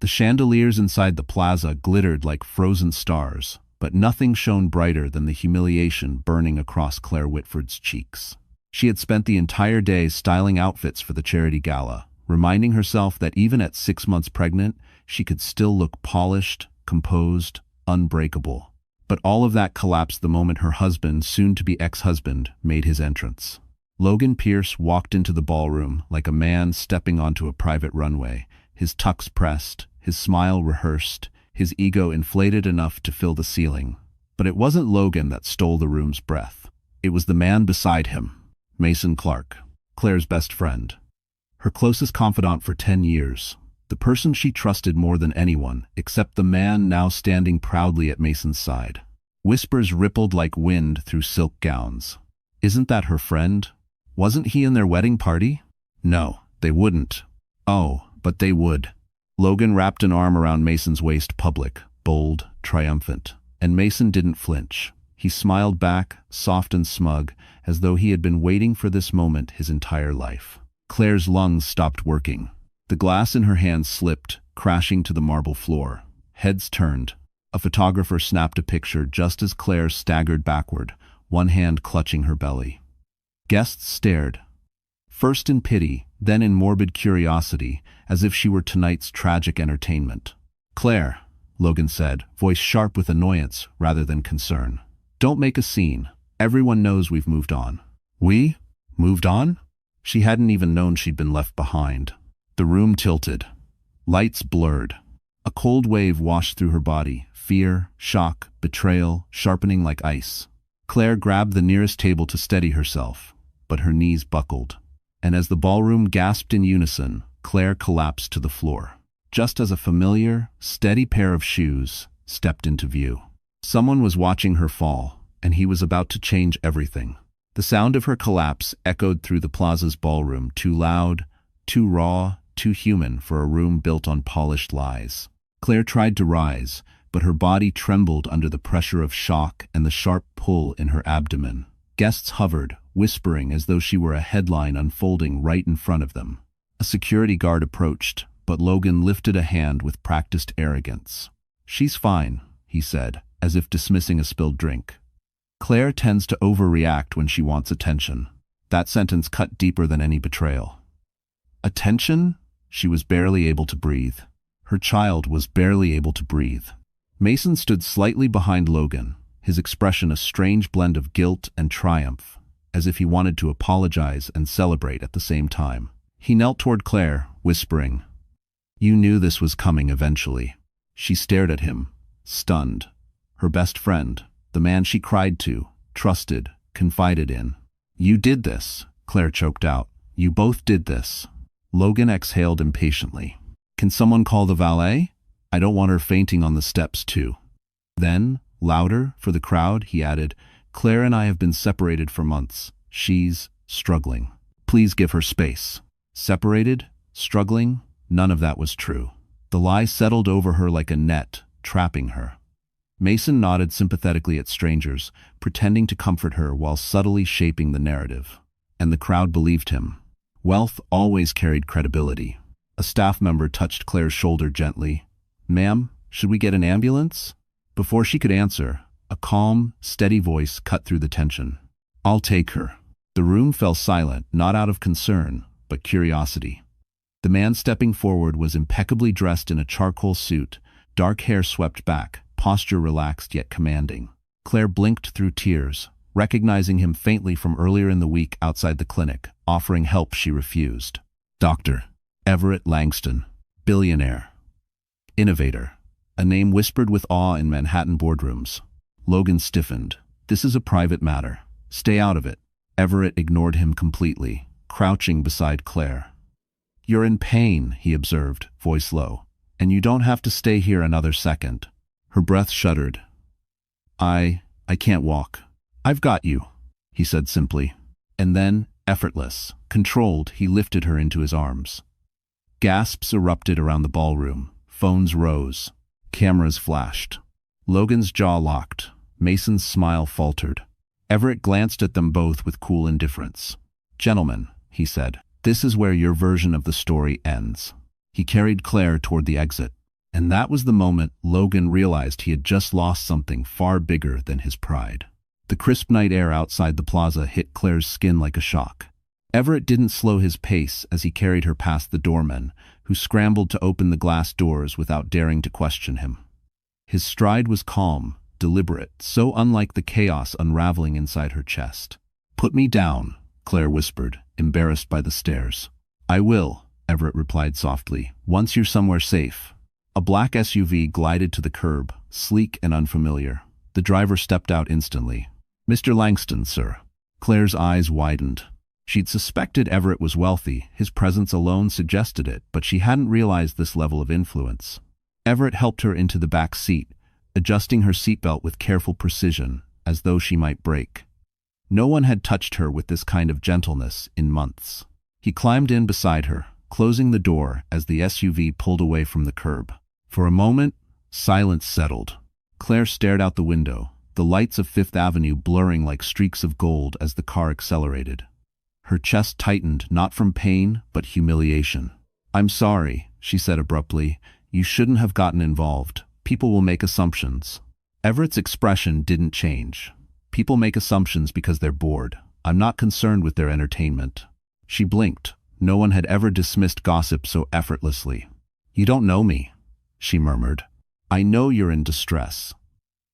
The chandeliers inside the plaza glittered like frozen stars, but nothing shone brighter than the humiliation burning across Claire Whitford's cheeks. She had spent the entire day styling outfits for the charity gala, reminding herself that even at 6 months pregnant, she could still look polished, composed, unbreakable. But all of that collapsed the moment her husband, soon-to-be ex-husband, made his entrance. Logan Pierce walked into the ballroom like a man stepping onto a private runway, his tux pressed, his smile rehearsed, his ego inflated enough to fill the ceiling. But it wasn't Logan that stole the room's breath. It was the man beside him, Mason Clark, Claire's best friend. Her closest confidant for 10 years. The person she trusted more than anyone, except the man now standing proudly at Mason's side. Whispers rippled like wind through silk gowns. Isn't that her friend? Wasn't he in their wedding party? No, they wouldn't. Oh, but they would. Logan wrapped an arm around Mason's waist, public, bold, triumphant. And Mason didn't flinch. He smiled back, soft and smug, as though he had been waiting for this moment his entire life. Claire's lungs stopped working. The glass in her hand slipped, crashing to the marble floor. Heads turned. A photographer snapped a picture just as Claire staggered backward, one hand clutching her belly. Guests stared, first in pity, then in morbid curiosity, as if she were tonight's tragic entertainment. "Claire," Logan said, voice sharp with annoyance rather than concern. "Don't make a scene. Everyone knows we've moved on." "We? Moved on?" She hadn't even known she'd been left behind. The room tilted. Lights blurred. A cold wave washed through her body, fear, shock, betrayal, sharpening like ice. Claire grabbed the nearest table to steady herself, but her knees buckled. And as the ballroom gasped in unison, Claire collapsed to the floor, just as a familiar, steady pair of shoes stepped into view. Someone was watching her fall, and he was about to change everything. The sound of her collapse echoed through the plaza's ballroom, too loud, too raw, too human for a room built on polished lies. Claire tried to rise, but her body trembled under the pressure of shock and the sharp pull in her abdomen. Guests hovered, whispering as though she were a headline unfolding right in front of them. A security guard approached, but Logan lifted a hand with practiced arrogance. "She's fine," he said, as if dismissing a spilled drink. Claire tends to overreact when she wants attention. That sentence cut deeper than any betrayal. Attention? She was barely able to breathe. Her child was barely able to breathe. Mason stood slightly behind Logan, his expression a strange blend of guilt and triumph, as if he wanted to apologize and celebrate at the same time. He knelt toward Claire, whispering, "You knew this was coming eventually." She stared at him, stunned. Her best friend, the man she cried to, trusted, confided in. "You did this," Claire choked out. "You both did this." Logan exhaled impatiently. "Can someone call the valet? I don't want her fainting on the steps too." Then, louder, for the crowd, he added, "Claire and I have been separated for months. She's struggling. Please give her space." Separated? Struggling? None of that was true. The lie settled over her like a net, trapping her. Mason nodded sympathetically at strangers, pretending to comfort her while subtly shaping the narrative. And the crowd believed him. Wealth always carried credibility. A staff member touched Claire's shoulder gently. "Ma'am, should we get an ambulance?" Before she could answer, a calm, steady voice cut through the tension. "I'll take her." The room fell silent, not out of concern, but curiosity. The man stepping forward was impeccably dressed in a charcoal suit, dark hair swept back, posture relaxed yet commanding. Claire blinked through tears, recognizing him faintly from earlier in the week outside the clinic. Offering help, she refused. Dr. Everett Langston, billionaire. Innovator, a name whispered with awe in Manhattan boardrooms. Logan stiffened. "This is a private matter. Stay out of it." Everett ignored him completely, crouching beside Claire. "You're in pain," he observed, voice low, "and you don't have to stay here another second." Her breath shuddered. I can't walk." "I've got you," he said simply. And then, effortless, controlled, he lifted her into his arms. Gasps erupted around the ballroom. Phones rose. Cameras flashed. Logan's jaw locked. Mason's smile faltered. Everett glanced at them both with cool indifference. "Gentlemen," he said, "this is where your version of the story ends." He carried Claire toward the exit. And that was the moment Logan realized he had just lost something far bigger than his pride. The crisp night air outside the plaza hit Claire's skin like a shock. Everett didn't slow his pace as he carried her past the doormen, who scrambled to open the glass doors without daring to question him. His stride was calm, deliberate, so unlike the chaos unraveling inside her chest. "Put me down," Claire whispered, embarrassed by the stares. "I will," Everett replied softly, "once you're somewhere safe." A black SUV glided to the curb, sleek and unfamiliar. The driver stepped out instantly. "Mr. Langston, sir." Claire's eyes widened. She'd suspected Everett was wealthy, his presence alone suggested it, but she hadn't realized this level of influence. Everett helped her into the back seat, adjusting her seatbelt with careful precision, as though she might break. No one had touched her with this kind of gentleness in months. He climbed in beside her, closing the door as the SUV pulled away from the curb. For a moment, silence settled. Claire stared out the window, the lights of Fifth Avenue blurring like streaks of gold as the car accelerated. Her chest tightened, not from pain, but humiliation. "I'm sorry," she said abruptly. "You shouldn't have gotten involved. People will make assumptions." Everett's expression didn't change. "People make assumptions because they're bored. I'm not concerned with their entertainment." She blinked. No one had ever dismissed gossip so effortlessly. "You don't know me," she murmured. "I know you're in distress.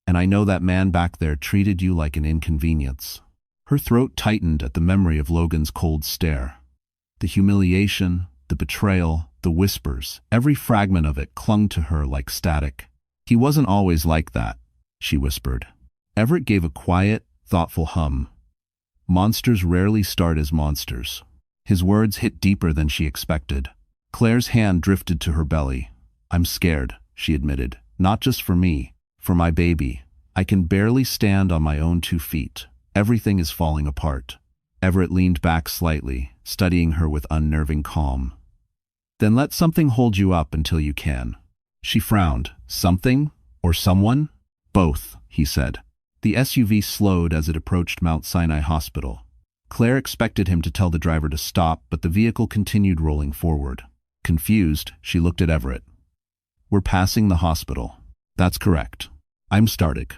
And I know that man back there treated you like an inconvenience." Her throat tightened at the memory of Logan's cold stare. The humiliation, the betrayal, the whispers, every fragment of it clung to her like static. "He wasn't always like that," she whispered. Everett gave a quiet, thoughtful hum. "Monsters rarely start as monsters." His words hit deeper than she expected. Claire's hand drifted to her belly. "I'm scared," she admitted. "Not just for me, for my baby. I can barely stand on my own 2 feet. Everything is falling apart." Everett leaned back slightly, studying her with unnerving calm. "Then let something hold you up until you can." She frowned. "Something? Or someone?" "Both," he said. The SUV slowed as it approached Mount Sinai Hospital. Claire expected him to tell the driver to stop, but the vehicle continued rolling forward. Confused, she looked at Everett. "We're passing the hospital." "That's correct." "I'm starting."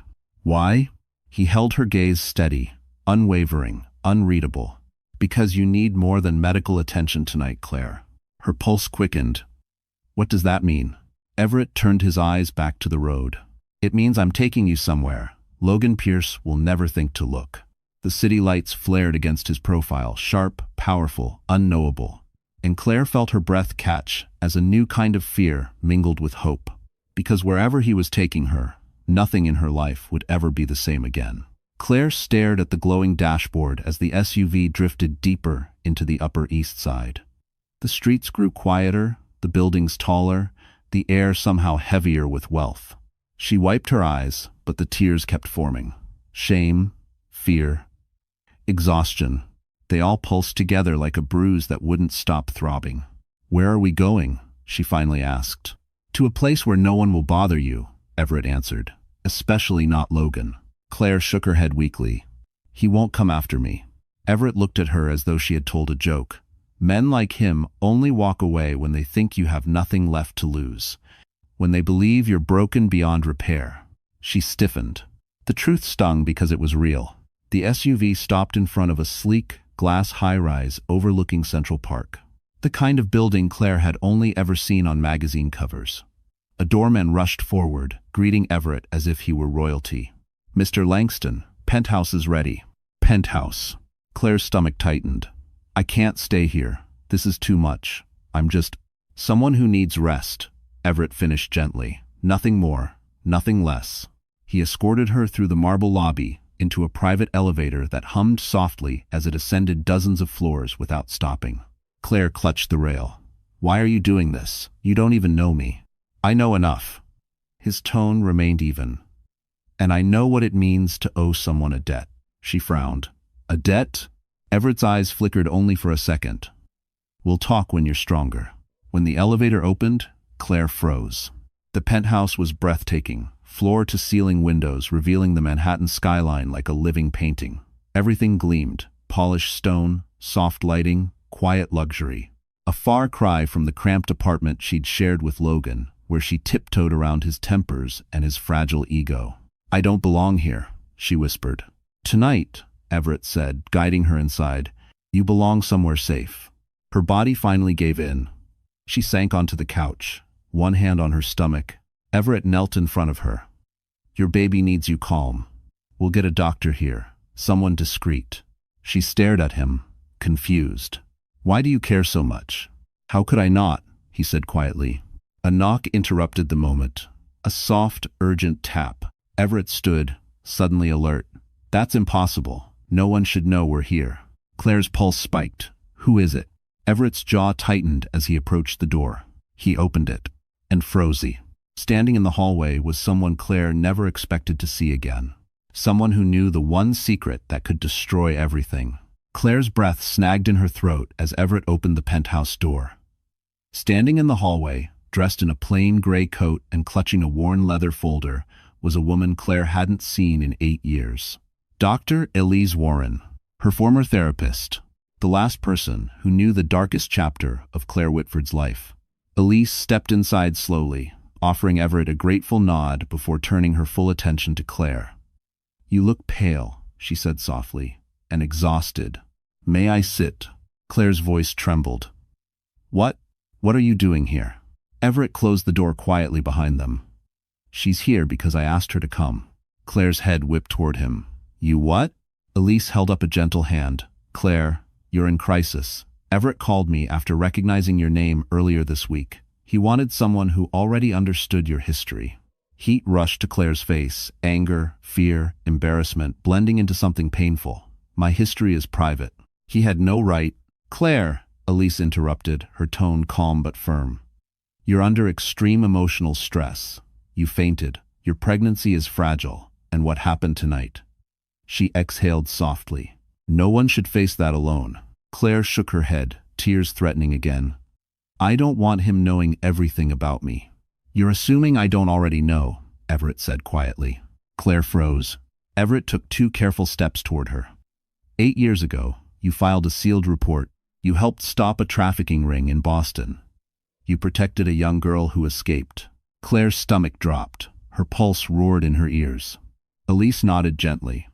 "Why?" He held her gaze steady, unwavering, unreadable. "Because you need more than medical attention tonight, Claire." Her pulse quickened. "What does that mean?" Everett turned his eyes back to the road. "It means I'm taking you somewhere. Logan Pierce will never think to look." The city lights flared against his profile, sharp, powerful, unknowable. And Claire felt her breath catch as a new kind of fear mingled with hope. Because wherever he was taking her, nothing in her life would ever be the same again. Claire stared at the glowing dashboard as the SUV drifted deeper into the Upper East Side. The streets grew quieter, the buildings taller, the air somehow heavier with wealth. She wiped her eyes, but the tears kept forming. Shame, fear, exhaustion. They all pulsed together like a bruise that wouldn't stop throbbing. "Where are we going?" she finally asked. "To a place where no one will bother you," Everett answered. "Especially not Logan." Claire shook her head weakly. "He won't come after me." Everett looked at her as though she had told a joke. Men like him only walk away when they think you have nothing left to lose, when they believe you're broken beyond repair. She stiffened. The truth stung because it was real. The SUV stopped in front of a sleek, glass high-rise overlooking Central Park. The kind of building Claire had only ever seen on magazine covers. A doorman rushed forward, greeting Everett as if he were royalty. "Mr. Langston, penthouse is ready." Penthouse. Claire's stomach tightened. "I can't stay here. This is too much. I'm just someone who needs rest," Everett finished gently. "Nothing more, nothing less." He escorted her through the marble lobby into a private elevator that hummed softly as it ascended dozens of floors without stopping. Claire clutched the rail. "Why are you doing this? You don't even know me." "I know enough." His tone remained even. "And I know what it means to owe someone a debt." She frowned. "A debt?" Everett's eyes flickered only for a second. "We'll talk when you're stronger." When the elevator opened, Claire froze. The penthouse was breathtaking, floor-to-ceiling windows revealing the Manhattan skyline like a living painting. Everything gleamed, polished stone, soft lighting, quiet luxury. A far cry from the cramped apartment she'd shared with Logan, where she tiptoed around his tempers and his fragile ego. "I don't belong here," she whispered. "Tonight," Everett said, guiding her inside, "you belong somewhere safe." Her body finally gave in. She sank onto the couch, one hand on her stomach. Everett knelt in front of her. "Your baby needs you calm. We'll get a doctor here, someone discreet." She stared at him, confused. "Why do you care so much?" "How could I not?" he said quietly. A knock interrupted the moment. A soft, urgent tap. Everett stood, suddenly alert. "That's impossible. No one should know we're here." Claire's pulse spiked. "Who is it?" Everett's jaw tightened as he approached the door. He opened it, and froze. Standing in the hallway was someone Claire never expected to see again. Someone who knew the one secret that could destroy everything. Claire's breath snagged in her throat as Everett opened the penthouse door. Standing in the hallway, dressed in a plain gray coat and clutching a worn leather folder, was a woman Claire hadn't seen in 8 years. Dr. Elise Warren, her former therapist, the last person who knew the darkest chapter of Claire Whitford's life. Elise stepped inside slowly, offering Everett a grateful nod before turning her full attention to Claire. "You look pale," she said softly, "and exhausted. May I sit?" Claire's voice trembled. What are you doing here?" Everett closed the door quietly behind them. "She's here because I asked her to come." Claire's head whipped toward him. "You what?" Elise held up a gentle hand. "Claire, you're in crisis. Everett called me after recognizing your name earlier this week. He wanted someone who already understood your history." Heat rushed to Claire's face, anger, fear, embarrassment, blending into something painful. "My history is private. He had no right—" "Claire," Elise interrupted, her tone calm but firm. "You're under extreme emotional stress. You fainted. Your pregnancy is fragile. And what happened tonight?" She exhaled softly. "No one should face that alone." Claire shook her head, tears threatening again. "I don't want him knowing everything about me." "You're assuming I don't already know," Everett said quietly. Claire froze. Everett took 2 careful steps toward her. 8 years ago, you filed a sealed report. You helped stop a trafficking ring in Boston. You protected a young girl who escaped." Claire's stomach dropped. Her pulse roared in her ears. Elise nodded gently.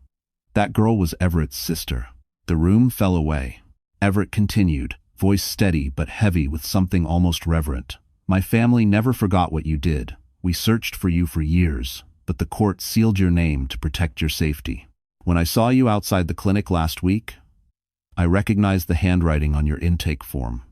"That girl was Everett's sister." The room fell away. Everett continued, voice steady but heavy with something almost reverent. "My family never forgot what you did. We searched for you for years, but the court sealed your name to protect your safety. When I saw you outside the clinic last week, I recognized the handwriting on your intake form.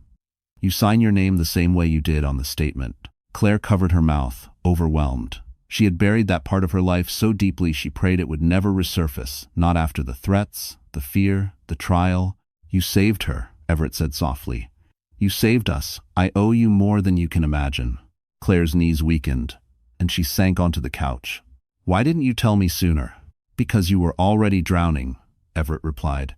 You sign your name the same way you did on the statement." Claire covered her mouth, overwhelmed. She had buried that part of her life so deeply she prayed it would never resurface, not after the threats, the fear, the trial. "You saved her," Everett said softly. "You saved us. I owe you more than you can imagine." Claire's knees weakened, and she sank onto the couch. "Why didn't you tell me sooner?" "Because you were already drowning," Everett replied.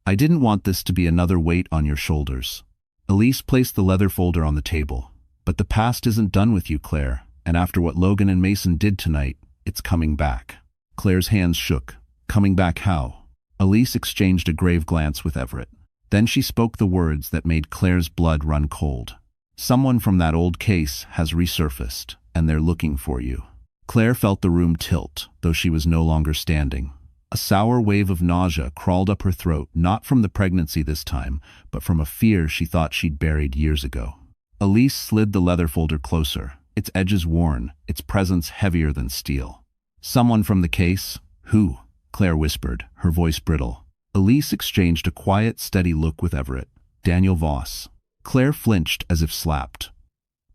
"I didn't want this to be another weight on your shoulders." Elise placed the leather folder on the table. "But the past isn't done with you, Claire, and after what Logan and Mason did tonight, it's coming back." Claire's hands shook. "Coming back how?" Elise exchanged a grave glance with Everett. Then she spoke the words that made Claire's blood run cold. "Someone from that old case has resurfaced, and they're looking for you." Claire felt the room tilt, though she was no longer standing. A sour wave of nausea crawled up her throat, not from the pregnancy this time, but from a fear she thought she'd buried years ago. Elise slid the leather folder closer, its edges worn, its presence heavier than steel. "Someone from the case? Who?" Claire whispered, her voice brittle. Elise exchanged a quiet, steady look with Everett. "Daniel Voss." Claire flinched as if slapped.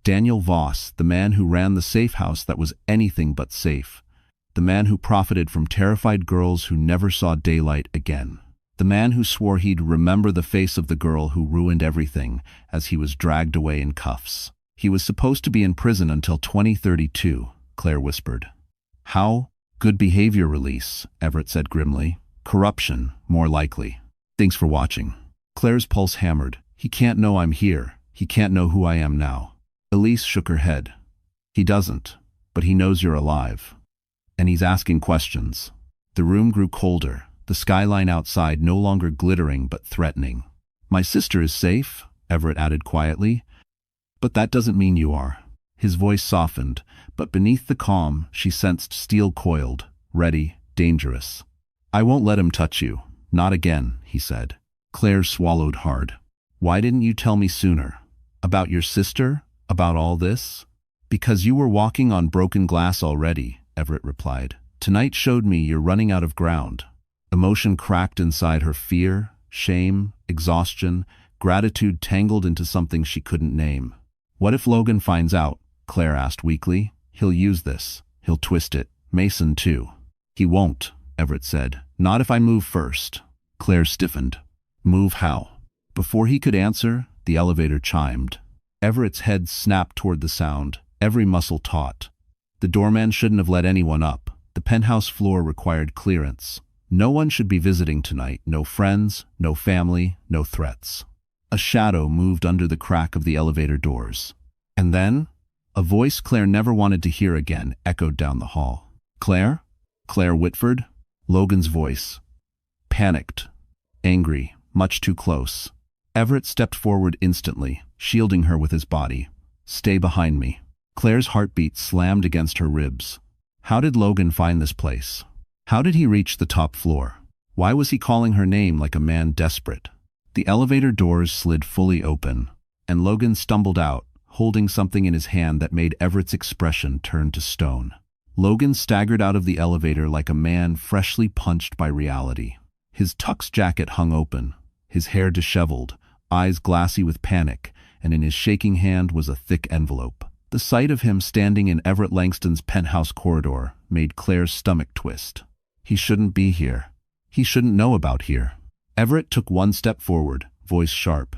Daniel Voss, the man who ran the safe house that was anything but safe. The man who profited from terrified girls who never saw daylight again. The man who swore he'd remember the face of the girl who ruined everything as he was dragged away in cuffs. "He was supposed to be in prison until 2032, Claire whispered. "How? Good behavior release," Everett said grimly. "Corruption, more likely." "Thanks for watching." Claire's pulse hammered. "He can't know I'm here. He can't know who I am now." Elise shook her head. "He doesn't, but he knows you're alive. And he's asking questions." The room grew colder, the skyline outside no longer glittering but threatening. "My sister is safe," Everett added quietly. "But that doesn't mean you are." His voice softened, but beneath the calm she sensed steel coiled, ready, dangerous. "I won't let him touch you. Not again," he said. Claire swallowed hard. "Why didn't you tell me sooner? About your sister? About all this?" "Because you were walking on broken glass already," Everett replied. "Tonight showed me you're running out of ground." Emotion cracked inside her: fear, shame, exhaustion, gratitude tangled into something she couldn't name. "What if Logan finds out?" Claire asked weakly. "He'll use this. He'll twist it. Mason too." "He won't," Everett said. "Not if I move first." Claire stiffened. "Move how?" Before he could answer, the elevator chimed. Everett's head snapped toward the sound, every muscle taut. The doorman shouldn't have let anyone up. The penthouse floor required clearance. No one should be visiting tonight. No friends, no family, no threats. A shadow moved under the crack of the elevator doors. And then, a voice Claire never wanted to hear again echoed down the hall. "Claire? Claire Whitford?" Logan's voice. Panicked. Angry. Much too close. Everett stepped forward instantly, shielding her with his body. "Stay behind me." Claire's heartbeat slammed against her ribs. How did Logan find this place? How did he reach the top floor? Why was he calling her name like a man desperate? The elevator doors slid fully open, and Logan stumbled out, holding something in his hand that made Everett's expression turn to stone. Logan staggered out of the elevator like a man freshly punched by reality. His tux jacket hung open, his hair disheveled, eyes glassy with panic, and in his shaking hand was a thick envelope. The sight of him standing in Everett Langston's penthouse corridor made Claire's stomach twist. He shouldn't be here. He shouldn't know about here. Everett took one step forward, voice sharp.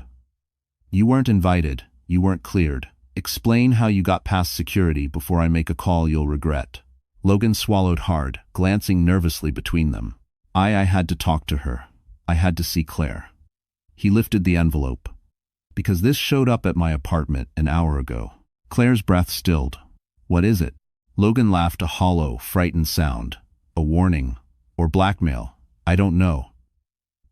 "You weren't invited. You weren't cleared. Explain how you got past security before I make a call you'll regret." Logan swallowed hard, glancing nervously between them. I had to talk to her. I had to see Claire." He lifted the envelope. "Because this showed up at my apartment an hour ago." Claire's breath stilled. "What is it?" Logan laughed, a hollow, frightened sound. "A warning. Or blackmail. I don't know."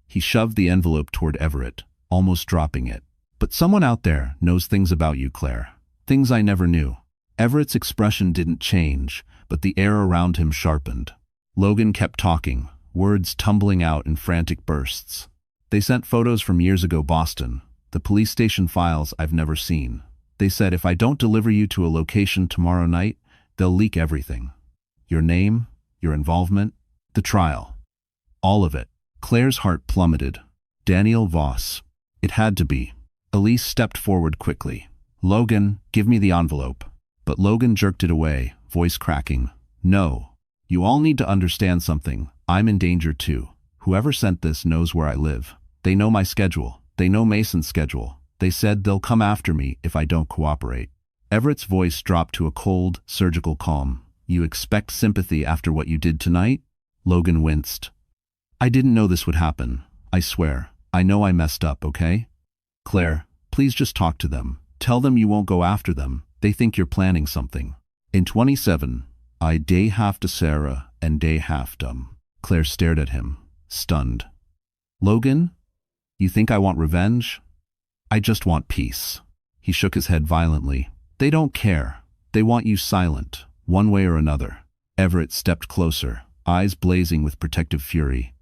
He shoved the envelope toward Everett, almost dropping it. "But someone out there knows things about you, Claire. Things I never knew." Everett's expression didn't change, but the air around him sharpened. Logan kept talking, words tumbling out in frantic bursts. "They sent photos from years ago Boston, the police station files I've never seen. They said if I don't deliver you to a location tomorrow night, they'll leak everything. Your name, your involvement, the trial. All of it." Claire's heart plummeted. Daniel Voss. It had to be. Elise stepped forward quickly. "Logan, give me the envelope." But Logan jerked it away, voice cracking. "No. You all need to understand something. I'm in danger too. Whoever sent this knows where I live. They know my schedule. They know Mason's schedule. They said they'll come after me if I don't cooperate." Everett's voice dropped to a cold, surgical calm. "You expect sympathy after what you did tonight?" Logan winced. "I didn't know this would happen. I swear. I know I messed up, okay? Claire, please just talk to them. Tell them you won't go after them. They think you're planning something." In 27, I day have to Sarah and day half dumb. Claire stared at him, stunned. "Logan, you think I want revenge? I just want peace." He shook his head violently. "They don't care. They want you silent, one way or another." Everett stepped closer, eyes blazing with protective fury.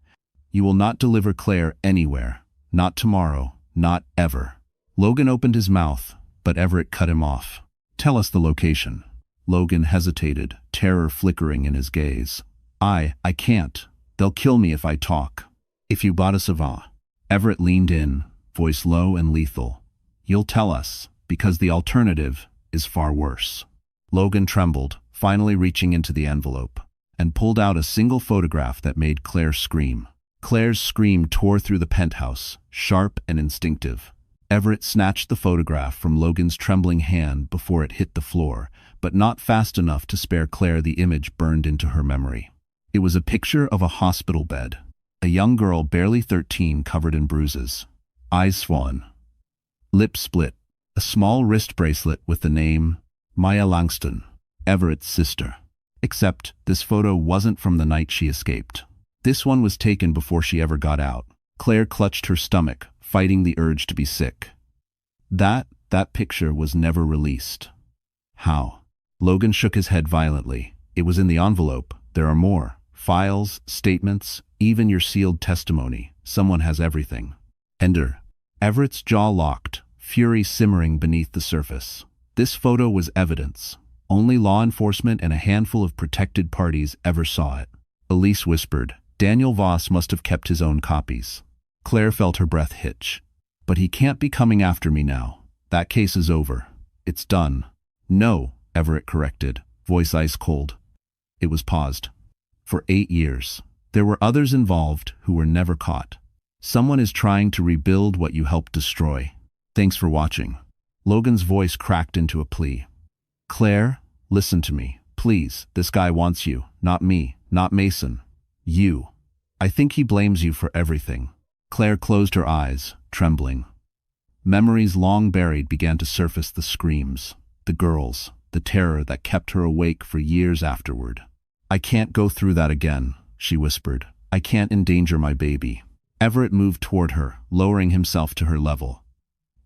"You will not deliver Claire anywhere. Not tomorrow. Not ever." Logan opened his mouth, but Everett cut him off. "Tell us the location." Logan hesitated, terror flickering in his gaze. I can't. They'll kill me if I talk. If you bought a Savant." Everett leaned in, voice low and lethal. "You'll tell us, because the alternative is far worse." Logan trembled, finally reaching into the envelope, and pulled out a single photograph that made Claire scream. Claire's scream tore through the penthouse, sharp and instinctive. Everett snatched the photograph from Logan's trembling hand before it hit the floor, but not fast enough to spare Claire the image burned into her memory. It was a picture of a hospital bed, a young girl barely 13 covered in bruises, eyes swollen, lips split, a small wrist bracelet with the name Maya Langston, Everett's sister. Except this photo wasn't from the night she escaped. This one was taken before she ever got out. Claire clutched her stomach, fighting the urge to be sick. That picture was never released. How? Logan shook his head violently. It was in the envelope. There are more. Files, statements, even your sealed testimony. Someone has everything. Ender. Everett's jaw locked, fury simmering beneath the surface. This photo was evidence. Only law enforcement and a handful of protected parties ever saw it. Elise whispered, Daniel Voss must have kept his own copies. Claire felt her breath hitch. But he can't be coming after me now. That case is over. It's done. No, Everett corrected, voice ice cold. It was paused. For 8 years. There were others involved who were never caught. Someone is trying to rebuild what you helped destroy. Thanks for watching. Logan's voice cracked into a plea. Claire, listen to me. Please, this guy wants you. Not me. Not Mason. You. I think he blames you for everything. Claire closed her eyes, trembling. Memories long buried began to surface, the screams, the girls, the terror that kept her awake for years afterward. I can't go through that again, she whispered. I can't endanger my baby. Everett moved toward her, lowering himself to her level.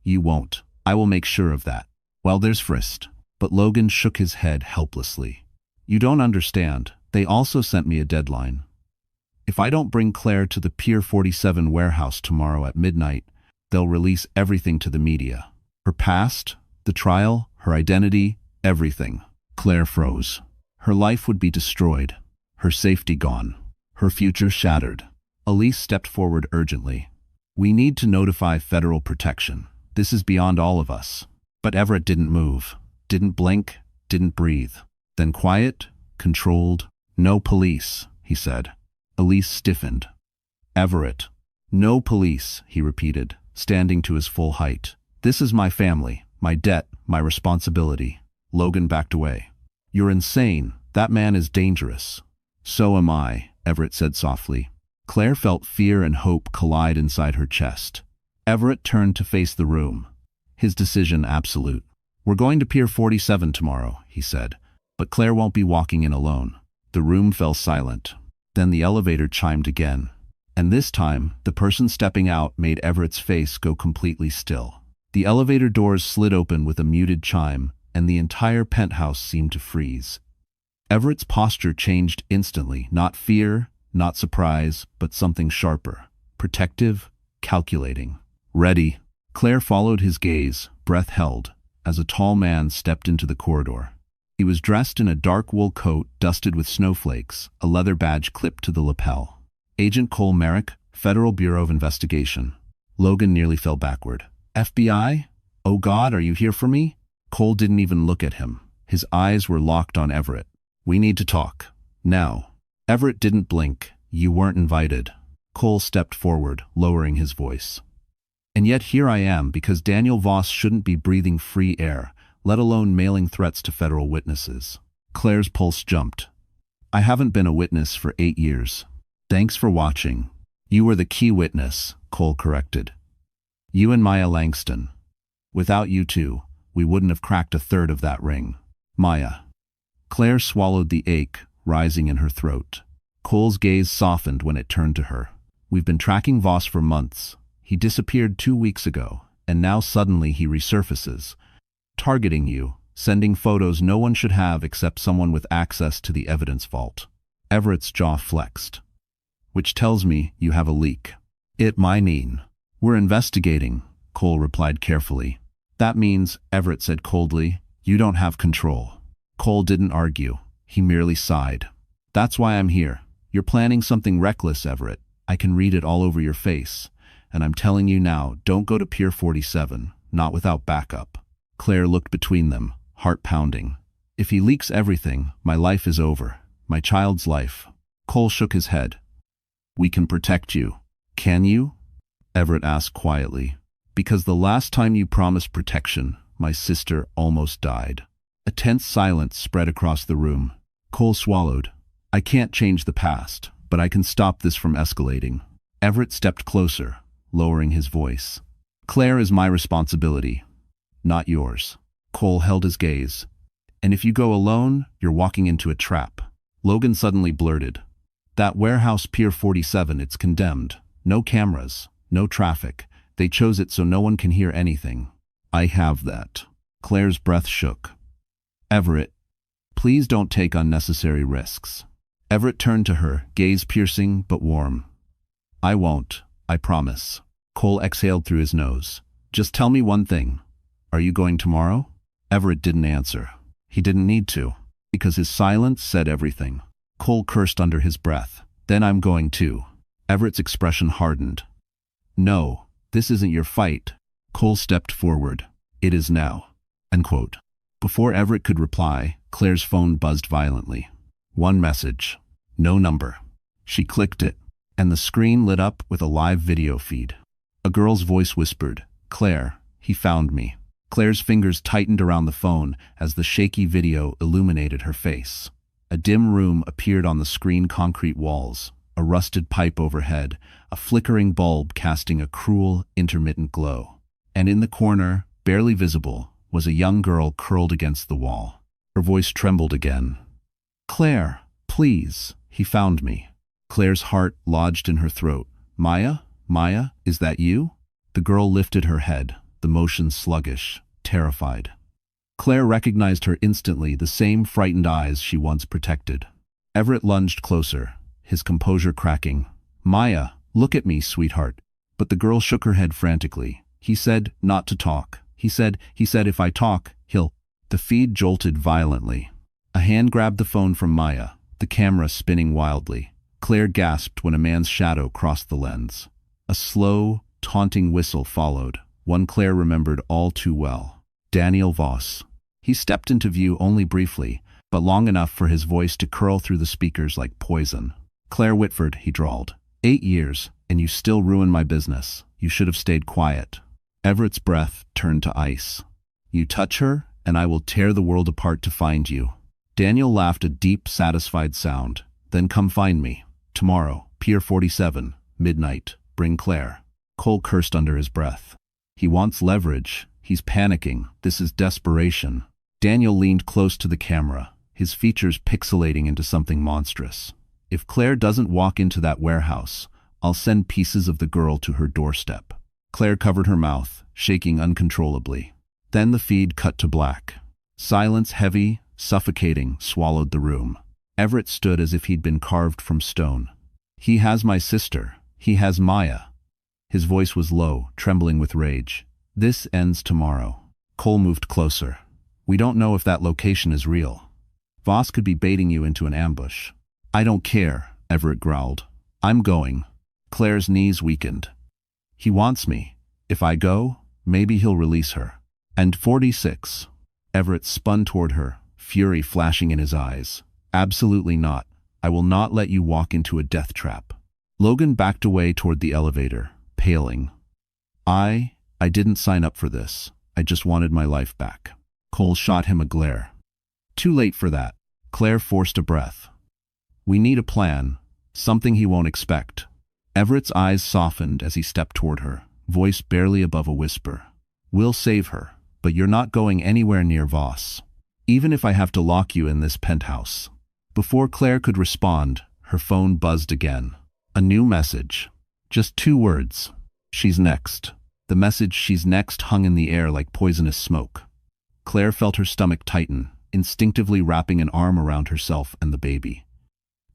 You won't. I will make sure of that. Well, there's Frist. But Logan shook his head helplessly. You don't understand. They also sent me a deadline. If I don't bring Claire to the Pier 47 warehouse tomorrow at midnight, they'll release everything to the media. Her past, the trial, her identity, everything. Claire froze. Her life would be destroyed, her safety gone, her future shattered. Elise stepped forward urgently. We need to notify federal protection. This is beyond all of us. But Everett didn't move, didn't blink, didn't breathe. Then quiet, controlled. No police, he said. Elise stiffened. Everett. No police, he repeated, standing to his full height. This is my family, my debt, my responsibility. Logan backed away. You're insane. That man is dangerous. So am I, Everett said softly. Claire felt fear and hope collide inside her chest. Everett turned to face the room. His decision absolute. We're going to Pier 47 tomorrow, he said. But Claire won't be walking in alone. The room fell silent. Then the elevator chimed again. And this time, the person stepping out made Everett's face go completely still. The elevator doors slid open with a muted chime, and the entire penthouse seemed to freeze. Everett's posture changed instantly, not fear, not surprise, but something sharper. Protective, calculating. Ready. Claire followed his gaze, breath held, as a tall man stepped into the corridor. He was dressed in a dark wool coat dusted with snowflakes, a leather badge clipped to the lapel. Agent Cole Merrick, Federal Bureau of Investigation. Logan nearly fell backward. FBI? Oh God, are you here for me? Cole didn't even look at him. His eyes were locked on Everett. We need to talk. Now. Everett didn't blink. You weren't invited. Cole stepped forward, lowering his voice. And yet here I am because Daniel Voss shouldn't be breathing free air, let alone mailing threats to federal witnesses. Claire's pulse jumped. I haven't been a witness for 8 years. Thanks for watching. You were the key witness, Cole corrected. You and Maya Langston. Without you two, we wouldn't have cracked a third of that ring. Maya. Claire swallowed the ache rising in her throat. Cole's gaze softened when it turned to her. We've been tracking Voss for months. He disappeared 2 weeks ago, and now suddenly he resurfaces, targeting you, sending photos no one should have except someone with access to the evidence vault. Everett's jaw flexed. Which tells me you have a leak. It might mean. We're investigating, Cole replied carefully. That means, Everett said coldly, you don't have control. Cole didn't argue. He merely sighed. That's why I'm here. You're planning something reckless, Everett. I can read it all over your face. And I'm telling you now, don't go to Pier 47, not without backup. Claire looked between them, heart pounding. If he leaks everything, my life is over. My child's life. Cole shook his head. We can protect you. Can you? Everett asked quietly. Because the last time you promised protection, my sister almost died. A tense silence spread across the room. Cole swallowed. I can't change the past, but I can stop this from escalating. Everett stepped closer, lowering his voice. Claire is my responsibility, not yours. Cole held his gaze. And if you go alone, you're walking into a trap. Logan suddenly blurted. That warehouse Pier 47, it's condemned. No cameras, no traffic. They chose it so no one can hear anything. I have that. Claire's breath shook. Everett, please don't take unnecessary risks. Everett turned to her, gaze piercing but warm. I won't, I promise. Cole exhaled through his nose. Just tell me one thing. Are you going tomorrow? Everett didn't answer. He didn't need to, because his silence said everything. Cole cursed under his breath. Then I'm going too. Everett's expression hardened. No, this isn't your fight. Cole stepped forward. It is now. End quote. Before Everett could reply, Claire's phone buzzed violently. One message. No number. She clicked it, and the screen lit up with a live video feed. A girl's voice whispered, Claire, he found me. Claire's fingers tightened around the phone as the shaky video illuminated her face. A dim room appeared on the screen, concrete walls, a rusted pipe overhead, a flickering bulb casting a cruel, intermittent glow. And in the corner, barely visible, was a young girl curled against the wall. Her voice trembled again. Claire, please, he found me. Claire's heart lodged in her throat. Maya? Maya, is that you? The girl lifted her head, the motion sluggish, terrified. Claire recognized her instantly, the same frightened eyes she once protected. Everett lunged closer, his composure cracking. Maya, look at me, sweetheart. But the girl shook her head frantically. He said not to talk. He said if I talk, he'll... The feed jolted violently. A hand grabbed the phone from Maya, the camera spinning wildly. Claire gasped when a man's shadow crossed the lens. A slow, taunting whistle followed, one Claire remembered all too well. Daniel Voss. He stepped into view only briefly, but long enough for his voice to curl through the speakers like poison. Claire Whitford, he drawled. 8 years, and you still ruin my business. You should have stayed quiet. Everett's breath turned to ice. You touch her, and I will tear the world apart to find you. Daniel laughed a deep, satisfied sound. Then come find me. Tomorrow, Pier 47, midnight. Bring Claire. Cole cursed under his breath. He wants leverage. He's panicking. This is desperation. Daniel leaned close to the camera, his features pixelating into something monstrous. If Claire doesn't walk into that warehouse, I'll send pieces of the girl to her doorstep. Claire covered her mouth, shaking uncontrollably. Then the feed cut to black. Silence, heavy, suffocating, swallowed the room. Everett stood as if he'd been carved from stone. He has my sister. He has Maya. His voice was low, trembling with rage. This ends tomorrow. Cole moved closer. We don't know if that location is real. Voss could be baiting you into an ambush. I don't care, Everett growled. I'm going. Claire's knees weakened. He wants me. If I go, maybe he'll release her. And 46. Everett spun toward her, fury flashing in his eyes. Absolutely not. I will not let you walk into a death trap. Logan backed away toward the elevator, paling. I didn't sign up for this. I just wanted my life back. Cole shot him a glare. Too late for that. Claire forced a breath. We need a plan, something he won't expect. Everett's eyes softened as he stepped toward her, voice barely above a whisper. We'll save her, but you're not going anywhere near Voss. Even if I have to lock you in this penthouse. Before Claire could respond, her phone buzzed again. A new message. Just 2 words. She's next. The message "she's next" hung in the air like poisonous smoke. Claire felt her stomach tighten, instinctively wrapping an arm around herself and the baby.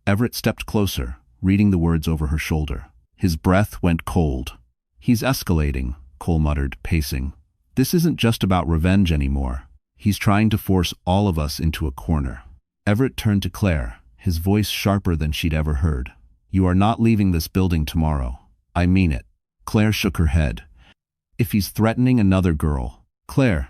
Everett stepped closer, reading the words over her shoulder. His breath went cold. He's escalating, Cole muttered, pacing. This isn't just about revenge anymore. He's trying to force all of us into a corner. Everett turned to Claire, his voice sharper than she'd ever heard. You are not leaving this building tomorrow. I mean it. Claire shook her head. If he's threatening another girl. Claire.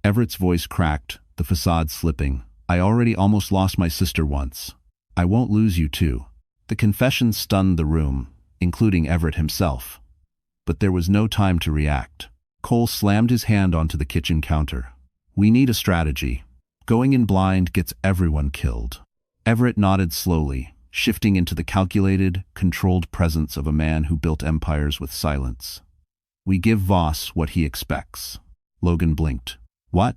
Everett's voice cracked, the facade slipping. I already almost lost my sister once. I won't lose you too. The confession stunned the room, including Everett himself. But there was no time to react. Cole slammed his hand onto the kitchen counter. We need a strategy. Going in blind gets everyone killed. Everett nodded slowly, shifting into the calculated, controlled presence of a man who built empires with silence. We give Voss what he expects. Logan blinked. What?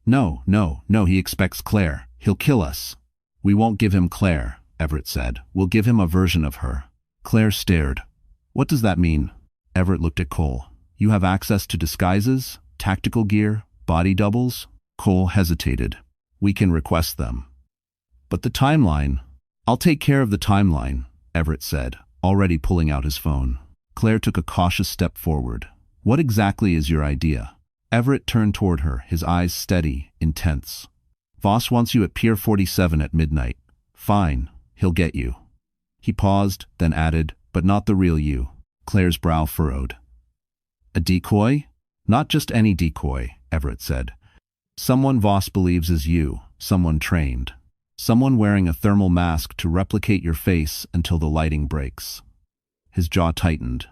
No, he expects Claire. He'll kill us. We won't give him Claire, Everett said. We'll give him a version of her. Claire stared. What does that mean? Everett looked at Cole. You have access to disguises, tactical gear, body doubles? Cole hesitated. We can request them. But the timeline? I'll take care of the timeline, Everett said, already pulling out his phone. Claire took a cautious step forward. What exactly is your idea? Everett turned toward her, his eyes steady, intense. Voss wants you at Pier 47 at midnight. Fine, he'll get you. He paused, then added, but not the real you. Claire's brow furrowed. A decoy? Not just any decoy, Everett said. Someone Voss believes is you, someone trained. Someone wearing a thermal mask to replicate your face until the lighting breaks. His jaw tightened.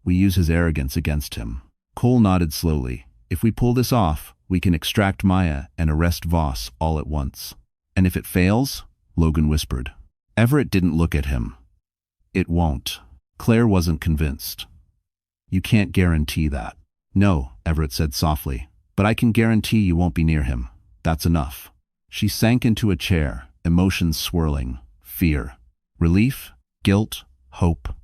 We use his arrogance against him. Cole nodded slowly. If we pull this off, we can extract Maya and arrest Voss all at once. And if it fails? Logan whispered. Everett didn't look at him. It won't. Claire wasn't convinced. You can't guarantee that. No, Everett said softly, but I can guarantee you won't be near him. That's enough. She sank into a chair, emotions swirling. Fear. Relief. Guilt. Hope.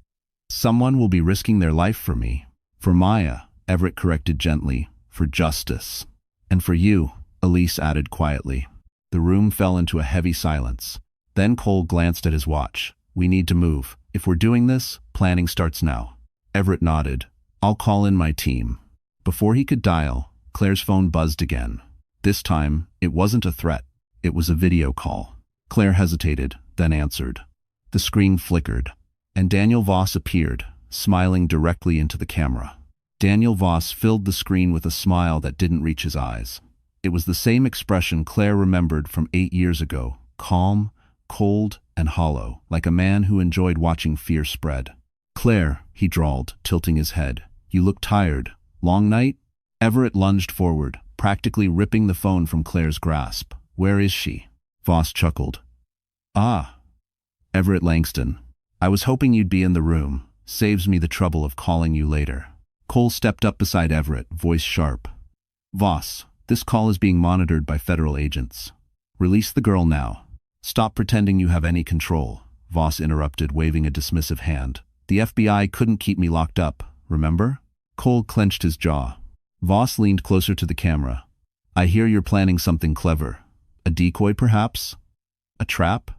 Someone will be risking their life for me. For Maya, Everett corrected gently. For justice. And for you, Elise added quietly. The room fell into a heavy silence. Then Cole glanced at his watch. We need to move. If we're doing this, planning starts now. Everett nodded. I'll call in my team. Before he could dial, Claire's phone buzzed again. This time, it wasn't a threat. It was a video call. Claire hesitated, then answered. The screen flickered, and Daniel Voss appeared, smiling directly into the camera. Daniel Voss filled the screen with a smile that didn't reach his eyes. It was the same expression Claire remembered from 8 years ago, calm, cold, and hollow, like a man who enjoyed watching fear spread. Claire, he drawled, tilting his head. You look tired. Long night? Everett lunged forward, practically ripping the phone from Claire's grasp. Where is she? Voss chuckled. Ah. Everett Langston. I was hoping you'd be in the room. Saves me the trouble of calling you later. Cole stepped up beside Everett, voice sharp. Voss, this call is being monitored by federal agents. Release the girl now. Stop pretending you have any control, Voss interrupted, waving a dismissive hand. The FBI couldn't keep me locked up, remember? Cole clenched his jaw. Voss leaned closer to the camera. I hear you're planning something clever. A decoy, perhaps? A trap?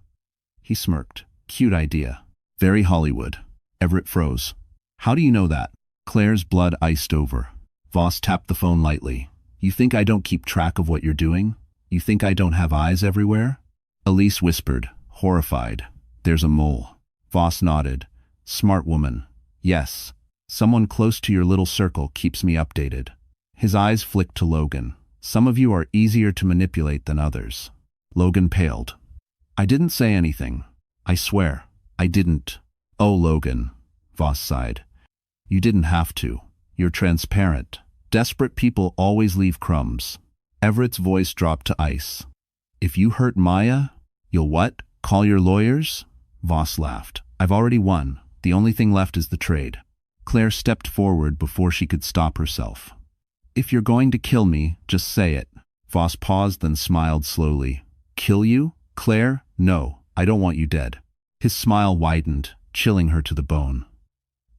He smirked. Cute idea. Very Hollywood. Everett froze. How do you know that? Claire's blood iced over. Voss tapped the phone lightly. You think I don't keep track of what you're doing? You think I don't have eyes everywhere? Elise whispered, horrified. There's a mole. Voss nodded. Smart woman. Yes. Someone close to your little circle keeps me updated. His eyes flicked to Logan. Some of you are easier to manipulate than others. Logan paled. I didn't say anything. I swear, I didn't. Oh, Logan, Voss sighed. You didn't have to. You're transparent. Desperate people always leave crumbs. Everett's voice dropped to ice. If you hurt Maya, you'll what? Call your lawyers? Voss laughed. I've already won. The only thing left is the trade. Claire stepped forward before she could stop herself. If you're going to kill me, just say it. Voss paused, then smiled slowly. Kill you? Claire? No, I don't want you dead. His smile widened, chilling her to the bone.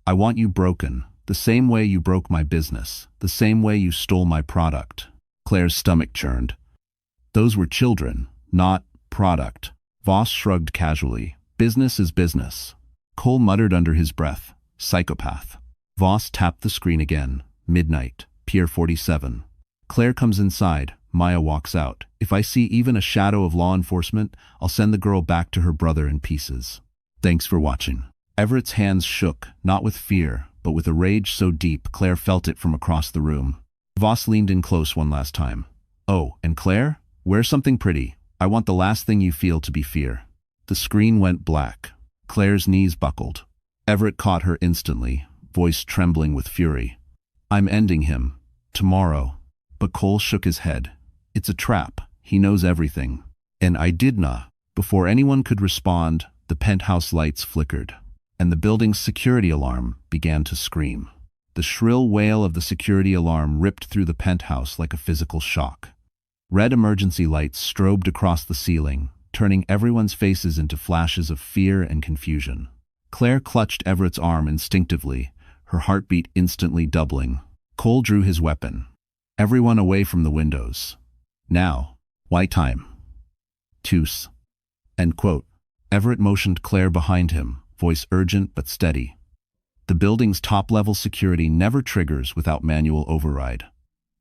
I want you broken, the same way you broke my business, the same way you stole my product. Claire's stomach churned. Those were children, not product. Voss shrugged casually. Business is business. Cole muttered under his breath. Psychopath. Voss tapped the screen again. Midnight. Pier 47. Claire comes inside. Maya walks out. If I see even a shadow of law enforcement, I'll send the girl back to her brother in pieces. Thanks for watching. Everett's hands shook, not with fear, but with a rage so deep Claire felt it from across the room. Voss leaned in close one last time. Oh, and Claire? Wear something pretty. I want the last thing you feel to be fear. The screen went black. Claire's knees buckled. Everett caught her instantly, voice trembling with fury. I'm ending him. Tomorrow. But Cole shook his head. It's a trap. He knows everything. And I did not. Before anyone could respond, the penthouse lights flickered, and the building's security alarm began to scream. The shrill wail of the security alarm ripped through the penthouse like a physical shock. Red emergency lights strobed across the ceiling, turning everyone's faces into flashes of fear and confusion. Claire clutched Everett's arm instinctively, her heartbeat instantly doubling. Cole drew his weapon. Everyone away from the windows. Now. Why time? Tooth. End quote. Everett motioned Claire behind him, voice urgent but steady. The building's top-level security never triggers without manual override.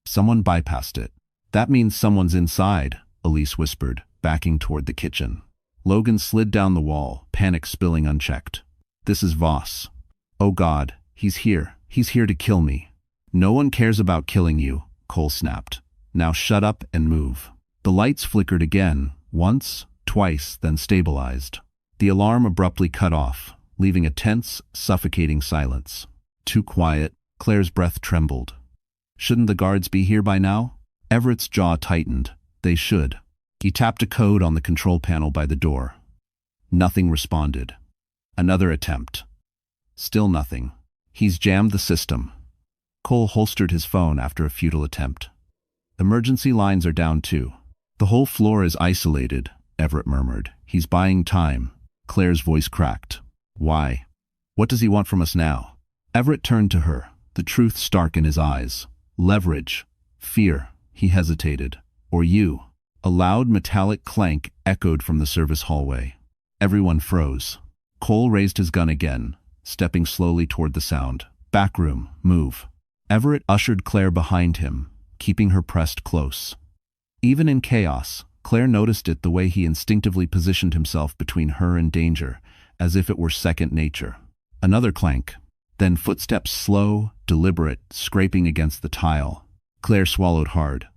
Someone bypassed it. That means someone's inside, Elise whispered, backing toward the kitchen. Logan slid down the wall, panic spilling unchecked. This is Voss. Oh God, he's here. He's here to kill me. No one cares about killing you, Cole snapped. Now shut up and move. The lights flickered again, once, twice, then stabilized. The alarm abruptly cut off, leaving a tense, suffocating silence. Too quiet, Claire's breath trembled. Shouldn't the guards be here by now? Everett's jaw tightened. They should. He tapped a code on the control panel by the door. Nothing responded. Another attempt. Still nothing. He's jammed the system. Cole holstered his phone after a futile attempt. Emergency lines are down too. The whole floor is isolated, Everett murmured. He's buying time. Claire's voice cracked. Why? What does he want from us now? Everett turned to her, the truth stark in his eyes. Leverage. Fear. He hesitated. Or you. A loud metallic clank echoed from the service hallway. Everyone froze. Cole raised his gun again, stepping slowly toward the sound. Back room, move. Everett ushered Claire behind him, keeping her pressed close. Even in chaos, Claire noticed it the way he instinctively positioned himself between her and danger, as if it were second nature. Another clank. Then footsteps slow, deliberate, scraping against the tile. Claire swallowed hard.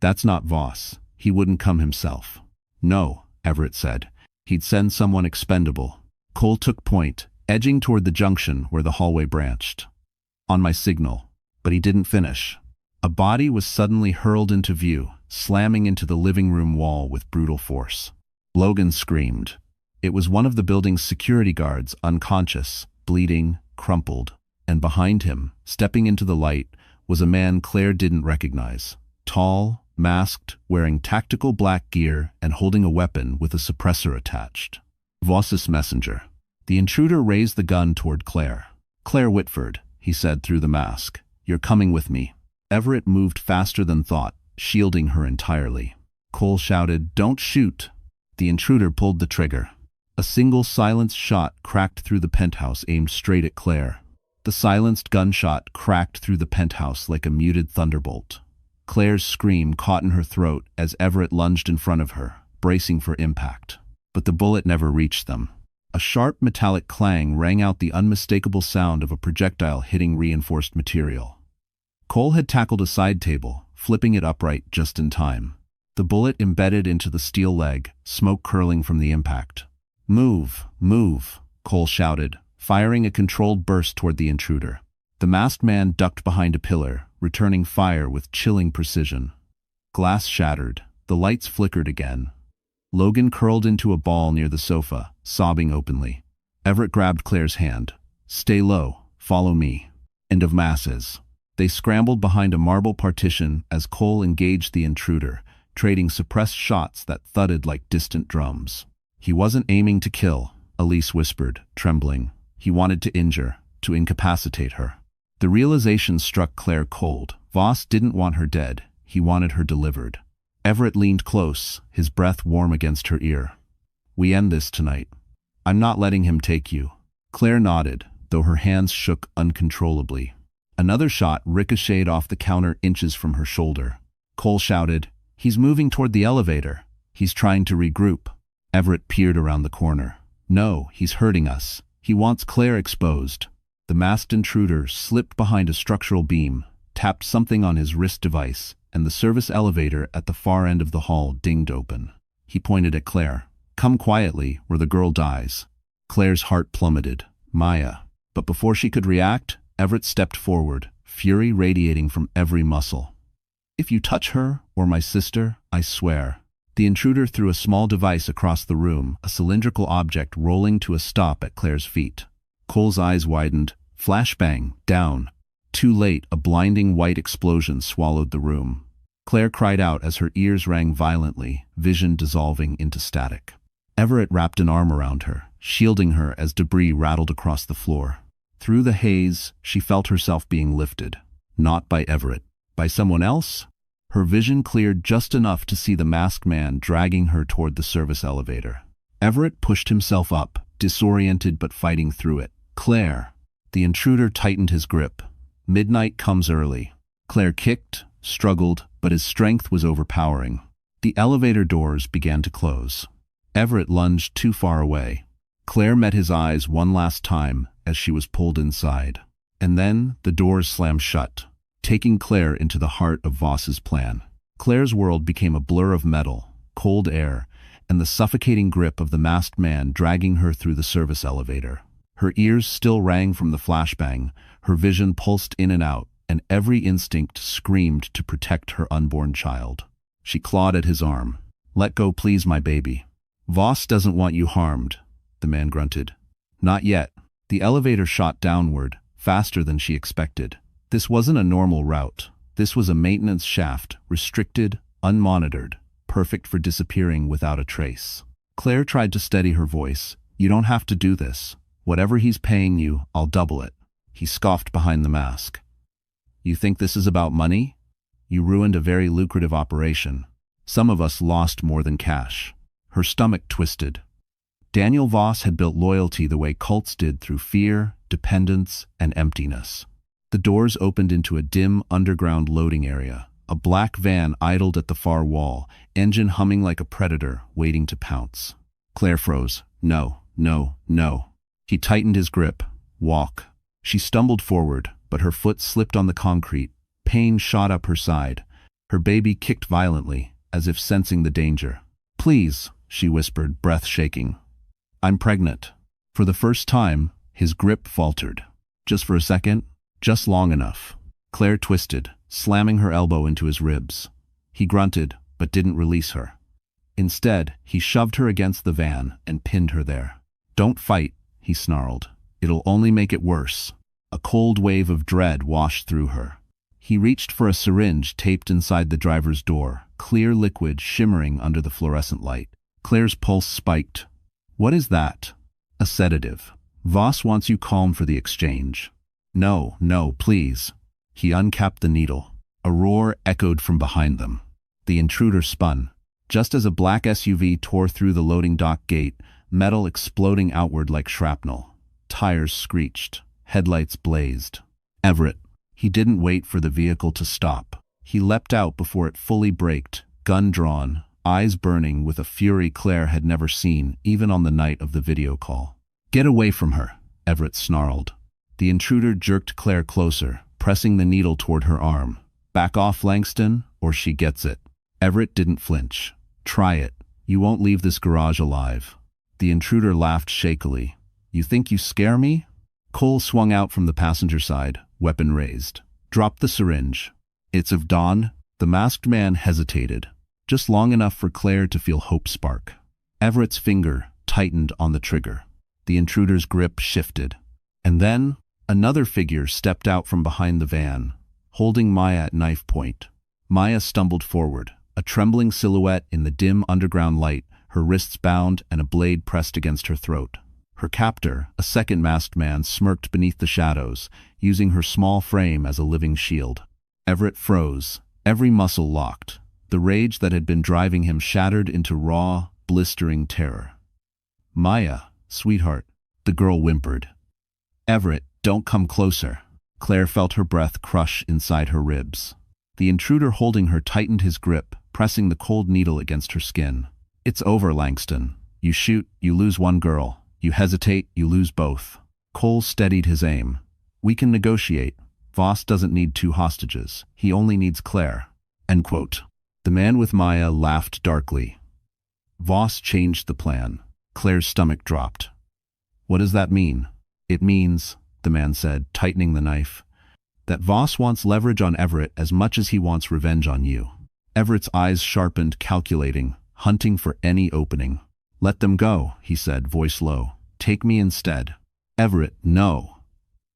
That's not Voss. He wouldn't come himself. No, Everett said. He'd send someone expendable. Cole took point, edging toward the junction where the hallway branched. On my signal. But he didn't finish. A body was suddenly hurled into view, slamming into the living room wall with brutal force. Logan screamed. It was one of the building's security guards, unconscious, bleeding, crumpled, and behind him, stepping into the light, was a man Claire didn't recognize. Tall, masked, wearing tactical black gear and holding a weapon with a suppressor attached. Voss's messenger. The intruder raised the gun toward Claire. Claire Whitford, he said through the mask. You're coming with me. Everett moved faster than thought, shielding her entirely. Cole shouted, Don't shoot. The intruder pulled the trigger. A single silenced shot cracked through the penthouse aimed straight at Claire. The silenced gunshot cracked through the penthouse like a muted thunderbolt. Claire's scream caught in her throat as Everett lunged in front of her, bracing for impact. But the bullet never reached them. A sharp metallic clang rang out the unmistakable sound of a projectile hitting reinforced material. Cole had tackled a side table, flipping it upright just in time. The bullet embedded into the steel leg, smoke curling from the impact. Move, move, Cole shouted, firing a controlled burst toward the intruder. The masked man ducked behind a pillar, returning fire with chilling precision. Glass shattered. The lights flickered again. Logan curled into a ball near the sofa, sobbing openly. Everett grabbed Claire's hand. Stay low. Follow me. End of masses. They scrambled behind a marble partition as Cole engaged the intruder, trading suppressed shots that thudded like distant drums. He wasn't aiming to kill, Elise whispered, trembling. He wanted to injure, to incapacitate her. The realization struck Claire cold. Voss didn't want her dead. He wanted her delivered. Everett leaned close, his breath warm against her ear. We end this tonight. I'm not letting him take you. Claire nodded, though her hands shook uncontrollably. Another shot ricocheted off the counter inches from her shoulder. Cole shouted, He's moving toward the elevator. He's trying to regroup. Everett peered around the corner. No, he's hurting us. He wants Claire exposed. The masked intruder slipped behind a structural beam, tapped something on his wrist device, and the service elevator at the far end of the hall dinged open. He pointed at Claire. Come quietly, or the girl dies. Claire's heart plummeted. Maya. But before she could react, Everett stepped forward, fury radiating from every muscle. If you touch her, or my sister, I swear. The intruder threw a small device across the room, a cylindrical object rolling to a stop at Claire's feet. Cole's eyes widened. Flashbang, down. Too late, a blinding white explosion swallowed the room. Claire cried out as her ears rang violently, vision dissolving into static. Everett wrapped an arm around her, shielding her as debris rattled across the floor. Through the haze, she felt herself being lifted. Not by Everett. By someone else? Her vision cleared just enough to see the masked man dragging her toward the service elevator. Everett pushed himself up, disoriented but fighting through it. Claire. The intruder tightened his grip. Midnight comes early. Claire kicked, struggled, but his strength was overpowering. The elevator doors began to close. Everett lunged too far away. Claire met his eyes one last time as she was pulled inside. And then the doors slammed shut, taking Claire into the heart of Voss's plan. Claire's world became a blur of metal, cold air, and the suffocating grip of the masked man dragging her through the service elevator. Her ears still rang from the flashbang, her vision pulsed in and out, and every instinct screamed to protect her unborn child. She clawed at his arm. "Let go, please, my baby." "Voss doesn't want you harmed," the man grunted. "Not yet." The elevator shot downward, faster than she expected. This wasn't a normal route. This was a maintenance shaft, restricted, unmonitored, perfect for disappearing without a trace. Claire tried to steady her voice. "You don't have to do this. Whatever he's paying you, I'll double it." He scoffed behind the mask. "You think this is about money? You ruined a very lucrative operation. Some of us lost more than cash." Her stomach twisted. Daniel Voss had built loyalty the way cults did, through fear, dependence, and emptiness. The doors opened into a dim, underground loading area. A black van idled at the far wall, engine humming like a predator, waiting to pounce. Claire froze. "No, no, no." He tightened his grip. "Walk." She stumbled forward, but her foot slipped on the concrete. Pain shot up her side. Her baby kicked violently, as if sensing the danger. "Please," she whispered, breath shaking. "I'm pregnant." For the first time, his grip faltered. Just for a second, just long enough. Claire twisted, slamming her elbow into his ribs. He grunted, but didn't release her. Instead, he shoved her against the van and pinned her there. "Don't fight," he snarled. "It'll only make it worse." A cold wave of dread washed through her. He reached for a syringe taped inside the driver's door, clear liquid shimmering under the fluorescent light. Claire's pulse spiked. "What is that?" "A sedative. Voss wants you calm for the exchange." "No, no, please." He uncapped the needle. A roar echoed from behind them. The intruder spun. Just as a black SUV tore through the loading dock gate, metal exploding outward like shrapnel. Tires screeched. Headlights blazed. Everett. He didn't wait for the vehicle to stop. He leapt out before it fully braked, gun drawn, eyes burning with a fury Claire had never seen, even on the night of the video call. "Get away from her," Everett snarled. The intruder jerked Claire closer, pressing the needle toward her arm. "Back off, Langston, or she gets it." Everett didn't flinch. "Try it. You won't leave this garage alive." The intruder laughed shakily. "You think you scare me?" Cole swung out from the passenger side, weapon raised. "Drop the syringe." "It's of dawn." The masked man hesitated, just long enough for Claire to feel hope spark. Everett's finger tightened on the trigger. The intruder's grip shifted. And then, another figure stepped out from behind the van, holding Maya at knife point. Maya stumbled forward, a trembling silhouette in the dim underground light, her wrists bound and a blade pressed against her throat. Her captor, a second masked man, smirked beneath the shadows, using her small frame as a living shield. Everett froze, every muscle locked. The rage that had been driving him shattered into raw, blistering terror. "Maya, sweetheart," the girl whimpered. "Everett, don't come closer." Claire felt her breath crush inside her ribs. The intruder holding her tightened his grip, pressing the cold needle against her skin. "It's over, Langston. You shoot, you lose one girl. You hesitate, you lose both." Cole steadied his aim. "We can negotiate. Voss doesn't need 2 hostages. He only needs Claire." End quote. The man with Maya laughed darkly. Voss changed the plan. Claire's stomach dropped. "What does that mean?" "It means," the man said, tightening the knife, "that Voss wants leverage on Everett as much as he wants revenge on you." Everett's eyes sharpened, calculating, hunting for any opening. "Let them go," he said, voice low. "Take me instead." "Everett, no."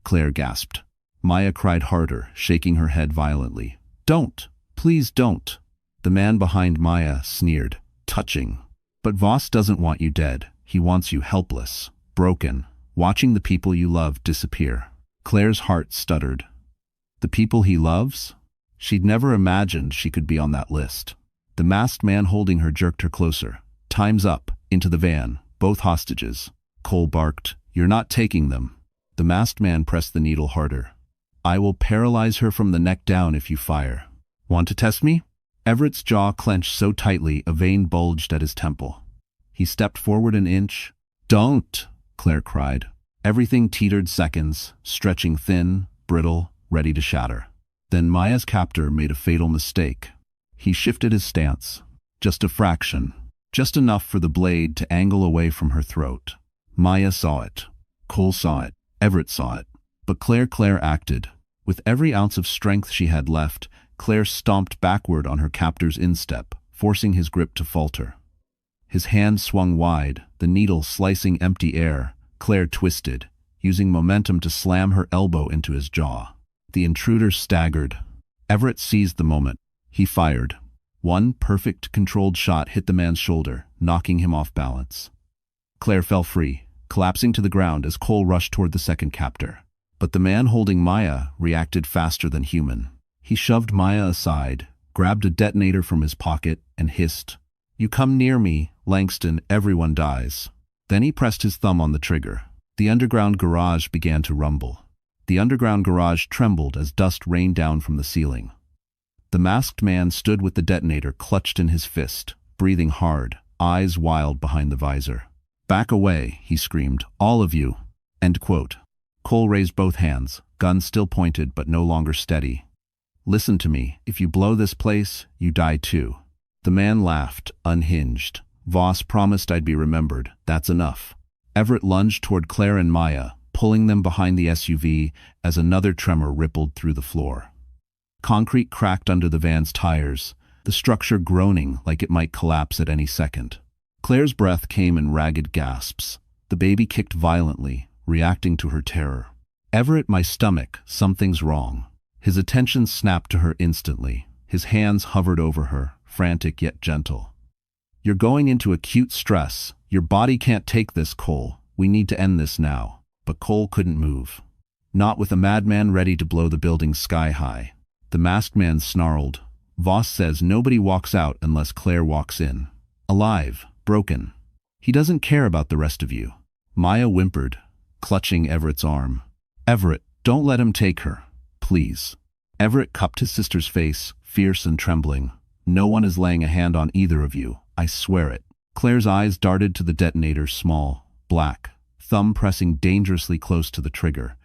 Claire gasped. Maya cried harder, shaking her head violently. "Don't. Please don't." The man behind Maya sneered, touching. "But Voss doesn't want you dead. He wants you helpless, broken, watching the people you love disappear." Claire's heart stuttered. "The people he loves?" She'd never imagined she could be on that list. The masked man holding her jerked her closer. "Time's up." Into the van, both hostages. Cole barked, "You're not taking them." The masked man pressed the needle harder. "I will paralyze her from the neck down if you fire." "Want to test me?" Everett's jaw clenched so tightly a vein bulged at his temple. He stepped forward an inch. "Don't!" Claire cried. Everything teetered seconds, stretching thin, brittle, ready to shatter. Then Maya's captor made a fatal mistake. He shifted his stance. Just a fraction. Just enough for the blade to angle away from her throat. Maya saw it. Cole saw it. Everett saw it. But Claire acted. With every ounce of strength she had left, Claire stomped backward on her captor's instep, forcing his grip to falter. His hand swung wide, the needle slicing empty air. Claire twisted, using momentum to slam her elbow into his jaw. The intruder staggered. Everett seized the moment. He fired. One perfect, controlled shot hit the man's shoulder, knocking him off balance. Claire fell free, collapsing to the ground as Cole rushed toward the second captor. But the man holding Maya reacted faster than human. He shoved Maya aside, grabbed a detonator from his pocket, and hissed, "You come near me, Langston, everyone dies." Then he pressed his thumb on the trigger. The underground garage began to rumble. The underground garage trembled as dust rained down from the ceiling. The masked man stood with the detonator clutched in his fist, breathing hard, eyes wild behind the visor. "Back away," he screamed, "all of you." End quote. Cole raised both hands, gun still pointed but no longer steady. "Listen to me. If you blow this place, you die too." The man laughed, unhinged. "Voss promised I'd be remembered. That's enough." Everett lunged toward Claire and Maya, pulling them behind the SUV as another tremor rippled through the floor. Concrete cracked under the van's tires, the structure groaning like it might collapse at any second. Claire's breath came in ragged gasps. The baby kicked violently, reacting to her terror. "Everett, my stomach, something's wrong." His attention snapped to her instantly. His hands hovered over her, frantic yet gentle. "You're going into acute stress. Your body can't take this, Cole. We need to end this now." But Cole couldn't move. Not with a madman ready to blow the building sky high. The masked man snarled. "Voss says nobody walks out unless Claire walks in. Alive, broken. He doesn't care about the rest of you." Maya whimpered, clutching Everett's arm. "Everett, don't let him take her. Please." Everett cupped his sister's face, fierce and trembling. "No one is laying a hand on either of you. I swear it." Claire's eyes darted to the detonator, small, black, thumb pressing dangerously close to the trigger.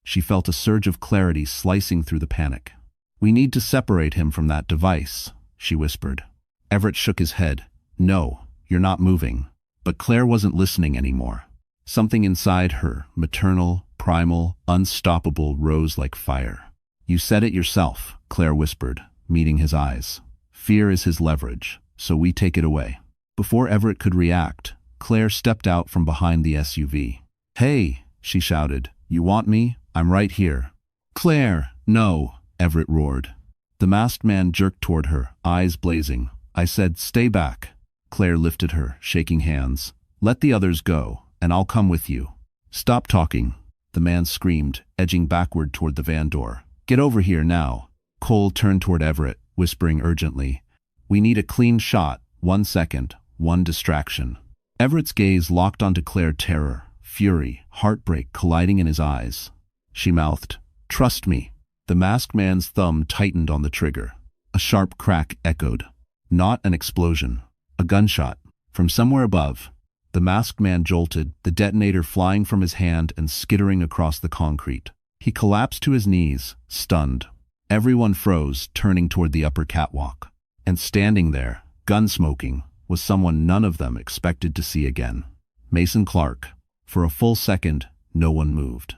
She felt a surge of clarity slicing through the panic. "We need to separate him from that device," she whispered. Everett shook his head. "No, you're not moving." But Claire wasn't listening anymore. Something inside her, maternal, primal, unstoppable, rose like fire. "You said it yourself," Claire whispered, meeting his eyes. "Fear is his leverage, so we take it away." Before Everett could react, Claire stepped out from behind the SUV. "Hey," she shouted, "you want me? I'm right here." "Claire, no," Everett roared. The masked man jerked toward her, eyes blazing. "I said, stay back." Claire lifted her, shaking hands. "Let the others go, and I'll come with you." "Stop talking," the man screamed, edging backward toward the van door. "Get over here now." Cole turned toward Everett, whispering urgently, "We need a clean shot, 1 second, one distraction." Everett's gaze locked onto Claire, terror, fury, heartbreak colliding in his eyes. She mouthed, "Trust me." The masked man's thumb tightened on the trigger. A sharp crack echoed. Not an explosion. A gunshot. From somewhere above. The masked man jolted, the detonator flying from his hand and skittering across the concrete. He collapsed to his knees, stunned. Everyone froze, turning toward the upper catwalk. And standing there, gun smoking, was someone none of them expected to see again. Mason Clark. For a full second, no one moved.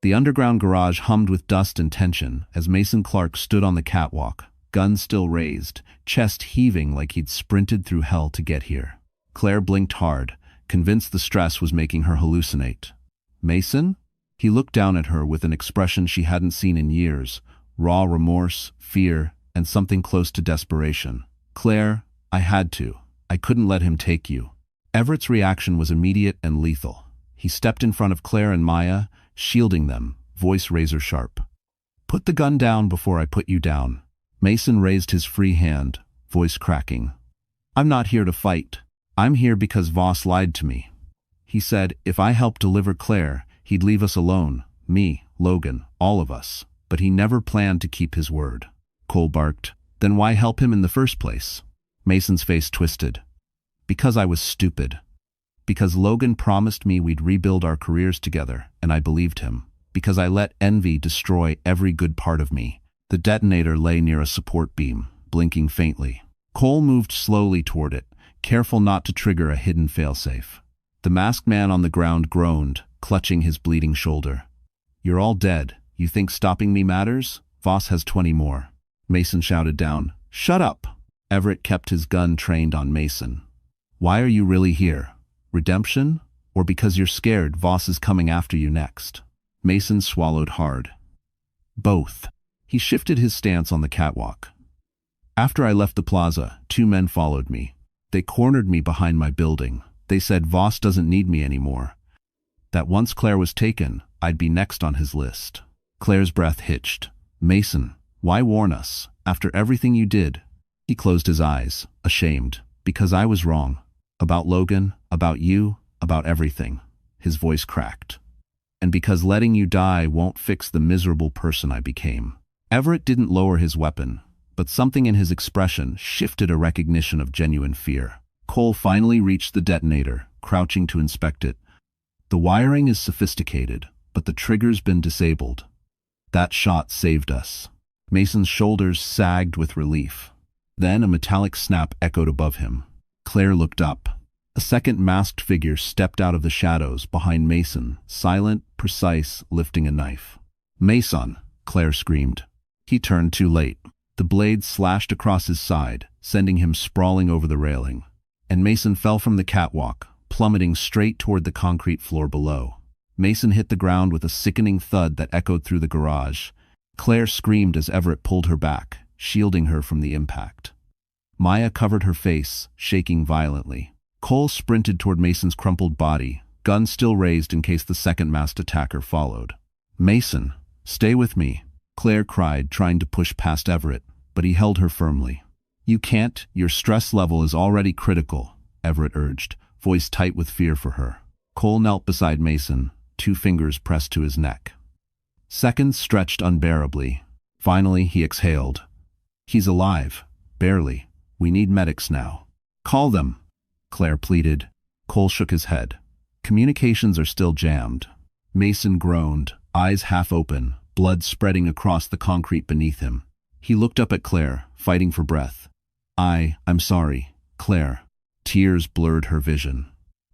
The underground garage hummed with dust and tension as Mason Clark stood on the catwalk, gun still raised, chest heaving like he'd sprinted through hell to get here. Claire blinked hard, convinced the stress was making her hallucinate. "Mason?" He looked down at her with an expression she hadn't seen in years, raw remorse, fear, and something close to desperation. "Claire, I had to. I couldn't let him take you." Everett's reaction was immediate and lethal. He stepped in front of Claire and Maya, shielding them, voice razor sharp. "Put the gun down before I put you down." Mason raised his free hand, voice cracking. I'm not here to fight. I'm here because Voss lied to me. He said if I helped deliver Claire, he'd leave us alone, me, Logan, all of us. But he never planned to keep his word. Cole barked. Then why help him in the first place? Mason's face twisted. Because I was stupid. Because Logan promised me we'd rebuild our careers together, and I believed him. Because I let envy destroy every good part of me. The detonator lay near a support beam, blinking faintly. Cole moved slowly toward it, careful not to trigger a hidden failsafe. The masked man on the ground groaned, clutching his bleeding shoulder. You're all dead. You think stopping me matters? Voss has 20 more. Mason shouted down. Shut up! Everett kept his gun trained on Mason. Why are you really here? Redemption? Or because you're scared Voss is coming after you next? Mason swallowed hard. Both. He shifted his stance on the catwalk. After I left the plaza, 2 men followed me. They cornered me behind my building. They said Voss doesn't need me anymore. That once Claire was taken, I'd be next on his list. Claire's breath hitched. Mason, why warn us? After everything you did. He closed his eyes, ashamed. Because I was wrong. About Logan, about you, about everything. His voice cracked. And because letting you die won't fix the miserable person I became. Everett didn't lower his weapon, but something in his expression shifted a recognition of genuine fear. Cole finally reached the detonator, crouching to inspect it. The wiring is sophisticated, but the trigger's been disabled. That shot saved us. Mason's shoulders sagged with relief. Then a metallic snap echoed above him. Claire looked up. A second masked figure stepped out of the shadows behind Mason, silent, precise, lifting a knife. Mason, Claire screamed. He turned too late. The blade slashed across his side, sending him sprawling over the railing. And Mason fell from the catwalk, plummeting straight toward the concrete floor below. Mason hit the ground with a sickening thud that echoed through the garage. Claire screamed as Everett pulled her back, shielding her from the impact. Maya covered her face, shaking violently. Cole sprinted toward Mason's crumpled body, gun still raised in case the second masked attacker followed. Mason, stay with me, Claire cried, trying to push past Everett, but he held her firmly. You can't, your stress level is already critical, Everett urged, voice tight with fear for her. Cole knelt beside Mason, 2 fingers pressed to his neck. Seconds stretched unbearably. Finally, he exhaled. He's alive. Barely. We need medics now. Call them, Claire pleaded. Cole shook his head. Communications are still jammed. Mason groaned, eyes half open, blood spreading across the concrete beneath him. He looked up at Claire, fighting for breath. I'm sorry, Claire. Tears blurred her vision.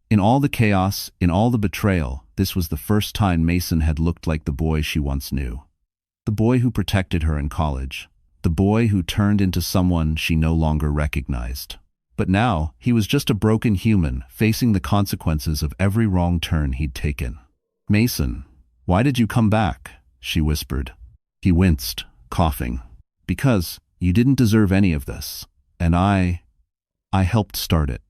In all the chaos, in all the betrayal, this was the first time Mason had looked like the boy she once knew. The boy who protected her in college. The boy who turned into someone she no longer recognized. But now, he was just a broken human, facing the consequences of every wrong turn he'd taken. Mason, why did you come back? She whispered. He winced, coughing. Because you didn't deserve any of this. And I helped start it.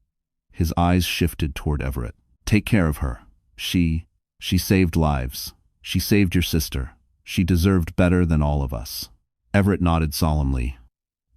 His eyes shifted toward Everett. Take care of her. She saved lives. She saved your sister. She deserved better than all of us. Everett nodded solemnly.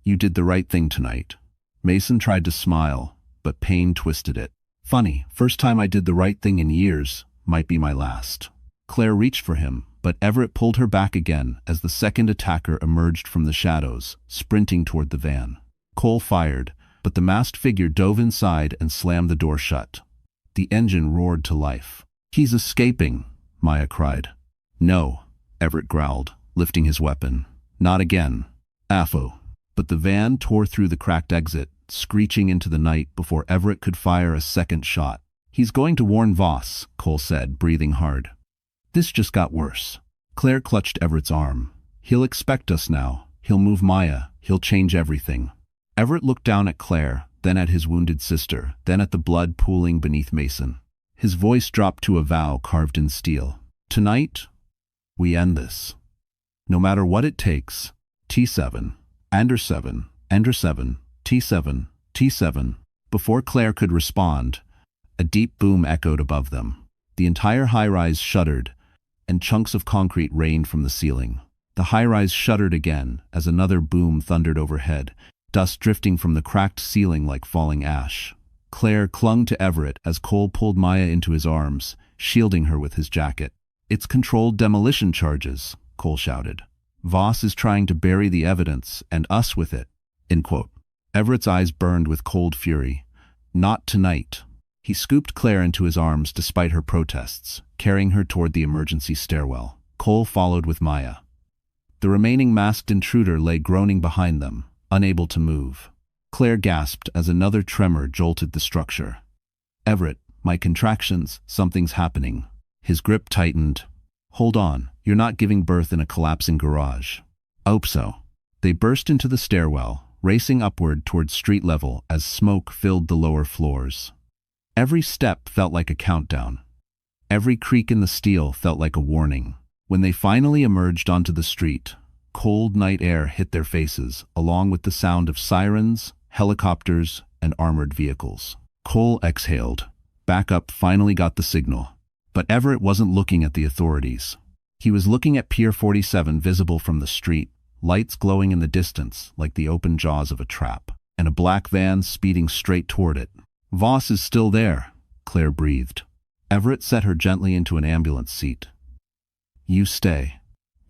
You did the right thing tonight. Mason tried to smile, but pain twisted it. Funny, first time I did the right thing in years, might be my last. Claire reached for him, but Everett pulled her back again as the second attacker emerged from the shadows, sprinting toward the van. Cole fired, but the masked figure dove inside and slammed the door shut. The engine roared to life. He's escaping, Maya cried. No, Everett growled, lifting his weapon. Not again. Affo. But the van tore through the cracked exit, screeching into the night before Everett could fire a second shot. He's going to warn Voss, Cole said, breathing hard. This just got worse. Claire clutched Everett's arm. He'll expect us now. He'll move Maya. He'll change everything. Everett looked down at Claire, then at his wounded sister, then at the blood pooling beneath Mason. His voice dropped to a vow carved in steel. Tonight, we end this. No matter what it takes. T7. Ender 7. Ender 7. T7. T7. Before Claire could respond, a deep boom echoed above them. The entire high-rise shuddered, and chunks of concrete rained from the ceiling. The high-rise shuddered again as another boom thundered overhead, dust drifting from the cracked ceiling like falling ash. Claire clung to Everett as Cole pulled Maya into his arms, shielding her with his jacket. "It's controlled demolition charges," Cole shouted. "Voss is trying to bury the evidence, and us with it." End quote. Everett's eyes burned with cold fury. "Not tonight." He scooped Claire into his arms despite her protests, carrying her toward the emergency stairwell. Cole followed with Maya. The remaining masked intruder lay groaning behind them, unable to move. Claire gasped as another tremor jolted the structure. "Everett, my contractions, something's happening." His grip tightened. "Hold on, you're not giving birth in a collapsing garage." "I hope so." They burst into the stairwell, racing upward toward street level as smoke filled the lower floors. Every step felt like a countdown. Every creak in the steel felt like a warning. When they finally emerged onto the street, cold night air hit their faces, along with the sound of sirens, helicopters, and armored vehicles. Cole exhaled. Backup finally got the signal. But Everett wasn't looking at the authorities. He was looking at Pier 47 visible from the street, lights glowing in the distance like the open jaws of a trap, and a black van speeding straight toward it. "Voss is still there," Claire breathed. Everett set her gently into an ambulance seat. "You stay.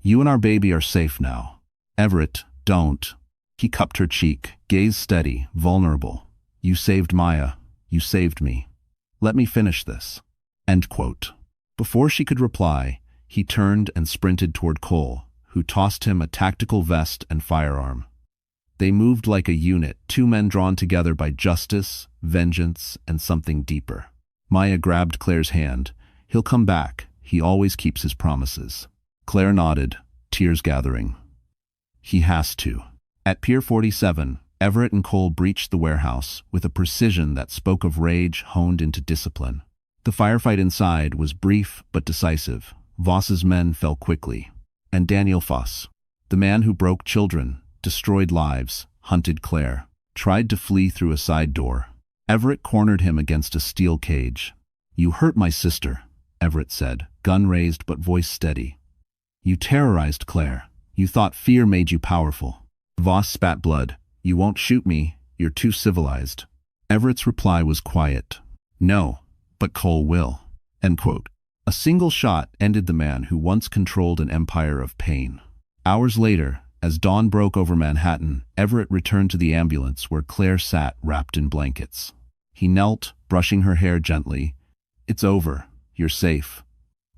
You and our baby are safe now." "Everett, don't." He cupped her cheek, gaze steady, vulnerable. "You saved Maya. You saved me. Let me finish this." End quote. Before she could reply, he turned and sprinted toward Cole, who tossed him a tactical vest and firearm. They moved like a unit, two men drawn together by justice, vengeance, and something deeper. Maya grabbed Claire's hand. "He'll come back. He always keeps his promises." Claire nodded, tears gathering. "He has to." At Pier 47, Everett and Cole breached the warehouse with a precision that spoke of rage honed into discipline. The firefight inside was brief but decisive. Voss's men fell quickly. And Daniel Voss, the man who broke children, destroyed lives, hunted Claire, tried to flee through a side door. Everett cornered him against a steel cage. "You hurt my sister," Everett said, gun raised but voice steady. "You terrorized Claire. You thought fear made you powerful." Voss spat blood. "You won't shoot me. You're too civilized." Everett's reply was quiet. "No, but Cole will." End quote. A single shot ended the man who once controlled an empire of pain. Hours later, as dawn broke over Manhattan, Everett returned to the ambulance where Claire sat wrapped in blankets. He knelt, brushing her hair gently. "It's over. You're safe.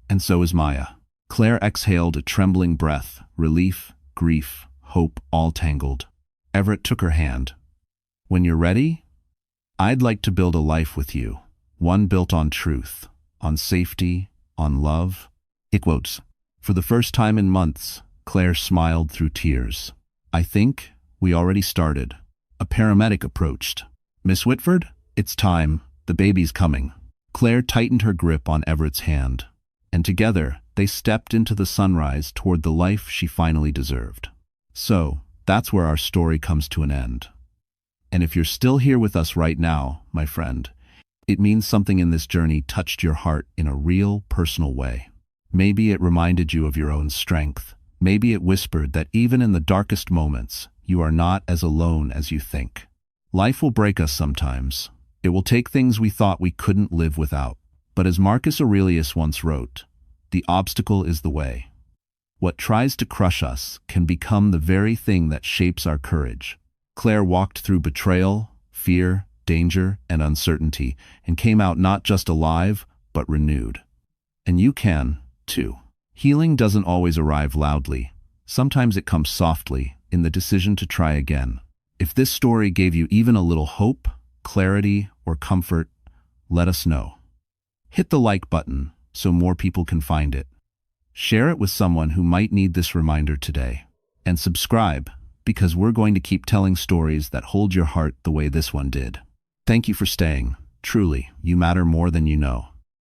And so is Maya." Claire exhaled a trembling breath, relief, grief, hope all tangled. Everett took her hand. "When you're ready, I'd like to build a life with you, one built on truth, on safety, on love." It quotes. For the first time in months, Claire smiled through tears. "I think we already started." A paramedic approached. "Miss Whitford, it's time. The baby's coming." Claire tightened her grip on Everett's hand, and together they stepped into the sunrise toward the life she finally deserved. So, that's where our story comes to an end. And if you're still here with us right now, my friend, it means something in this journey touched your heart in a real, personal way. Maybe it reminded you of your own strength. Maybe it whispered that even in the darkest moments, you are not as alone as you think. Life will break us sometimes. It will take things we thought we couldn't live without. But as Marcus Aurelius once wrote, "The obstacle is the way." What tries to crush us can become the very thing that shapes our courage. Claire walked through betrayal, fear, danger, and uncertainty, and came out not just alive, but renewed. And you can, too. Healing doesn't always arrive loudly. Sometimes it comes softly, in the decision to try again. If this story gave you even a little hope, clarity, or comfort, let us know. Hit the like button so more people can find it. Share it with someone who might need this reminder today. And subscribe, because we're going to keep telling stories that hold your heart the way this one did. Thank you for staying. Truly, you matter more than you know.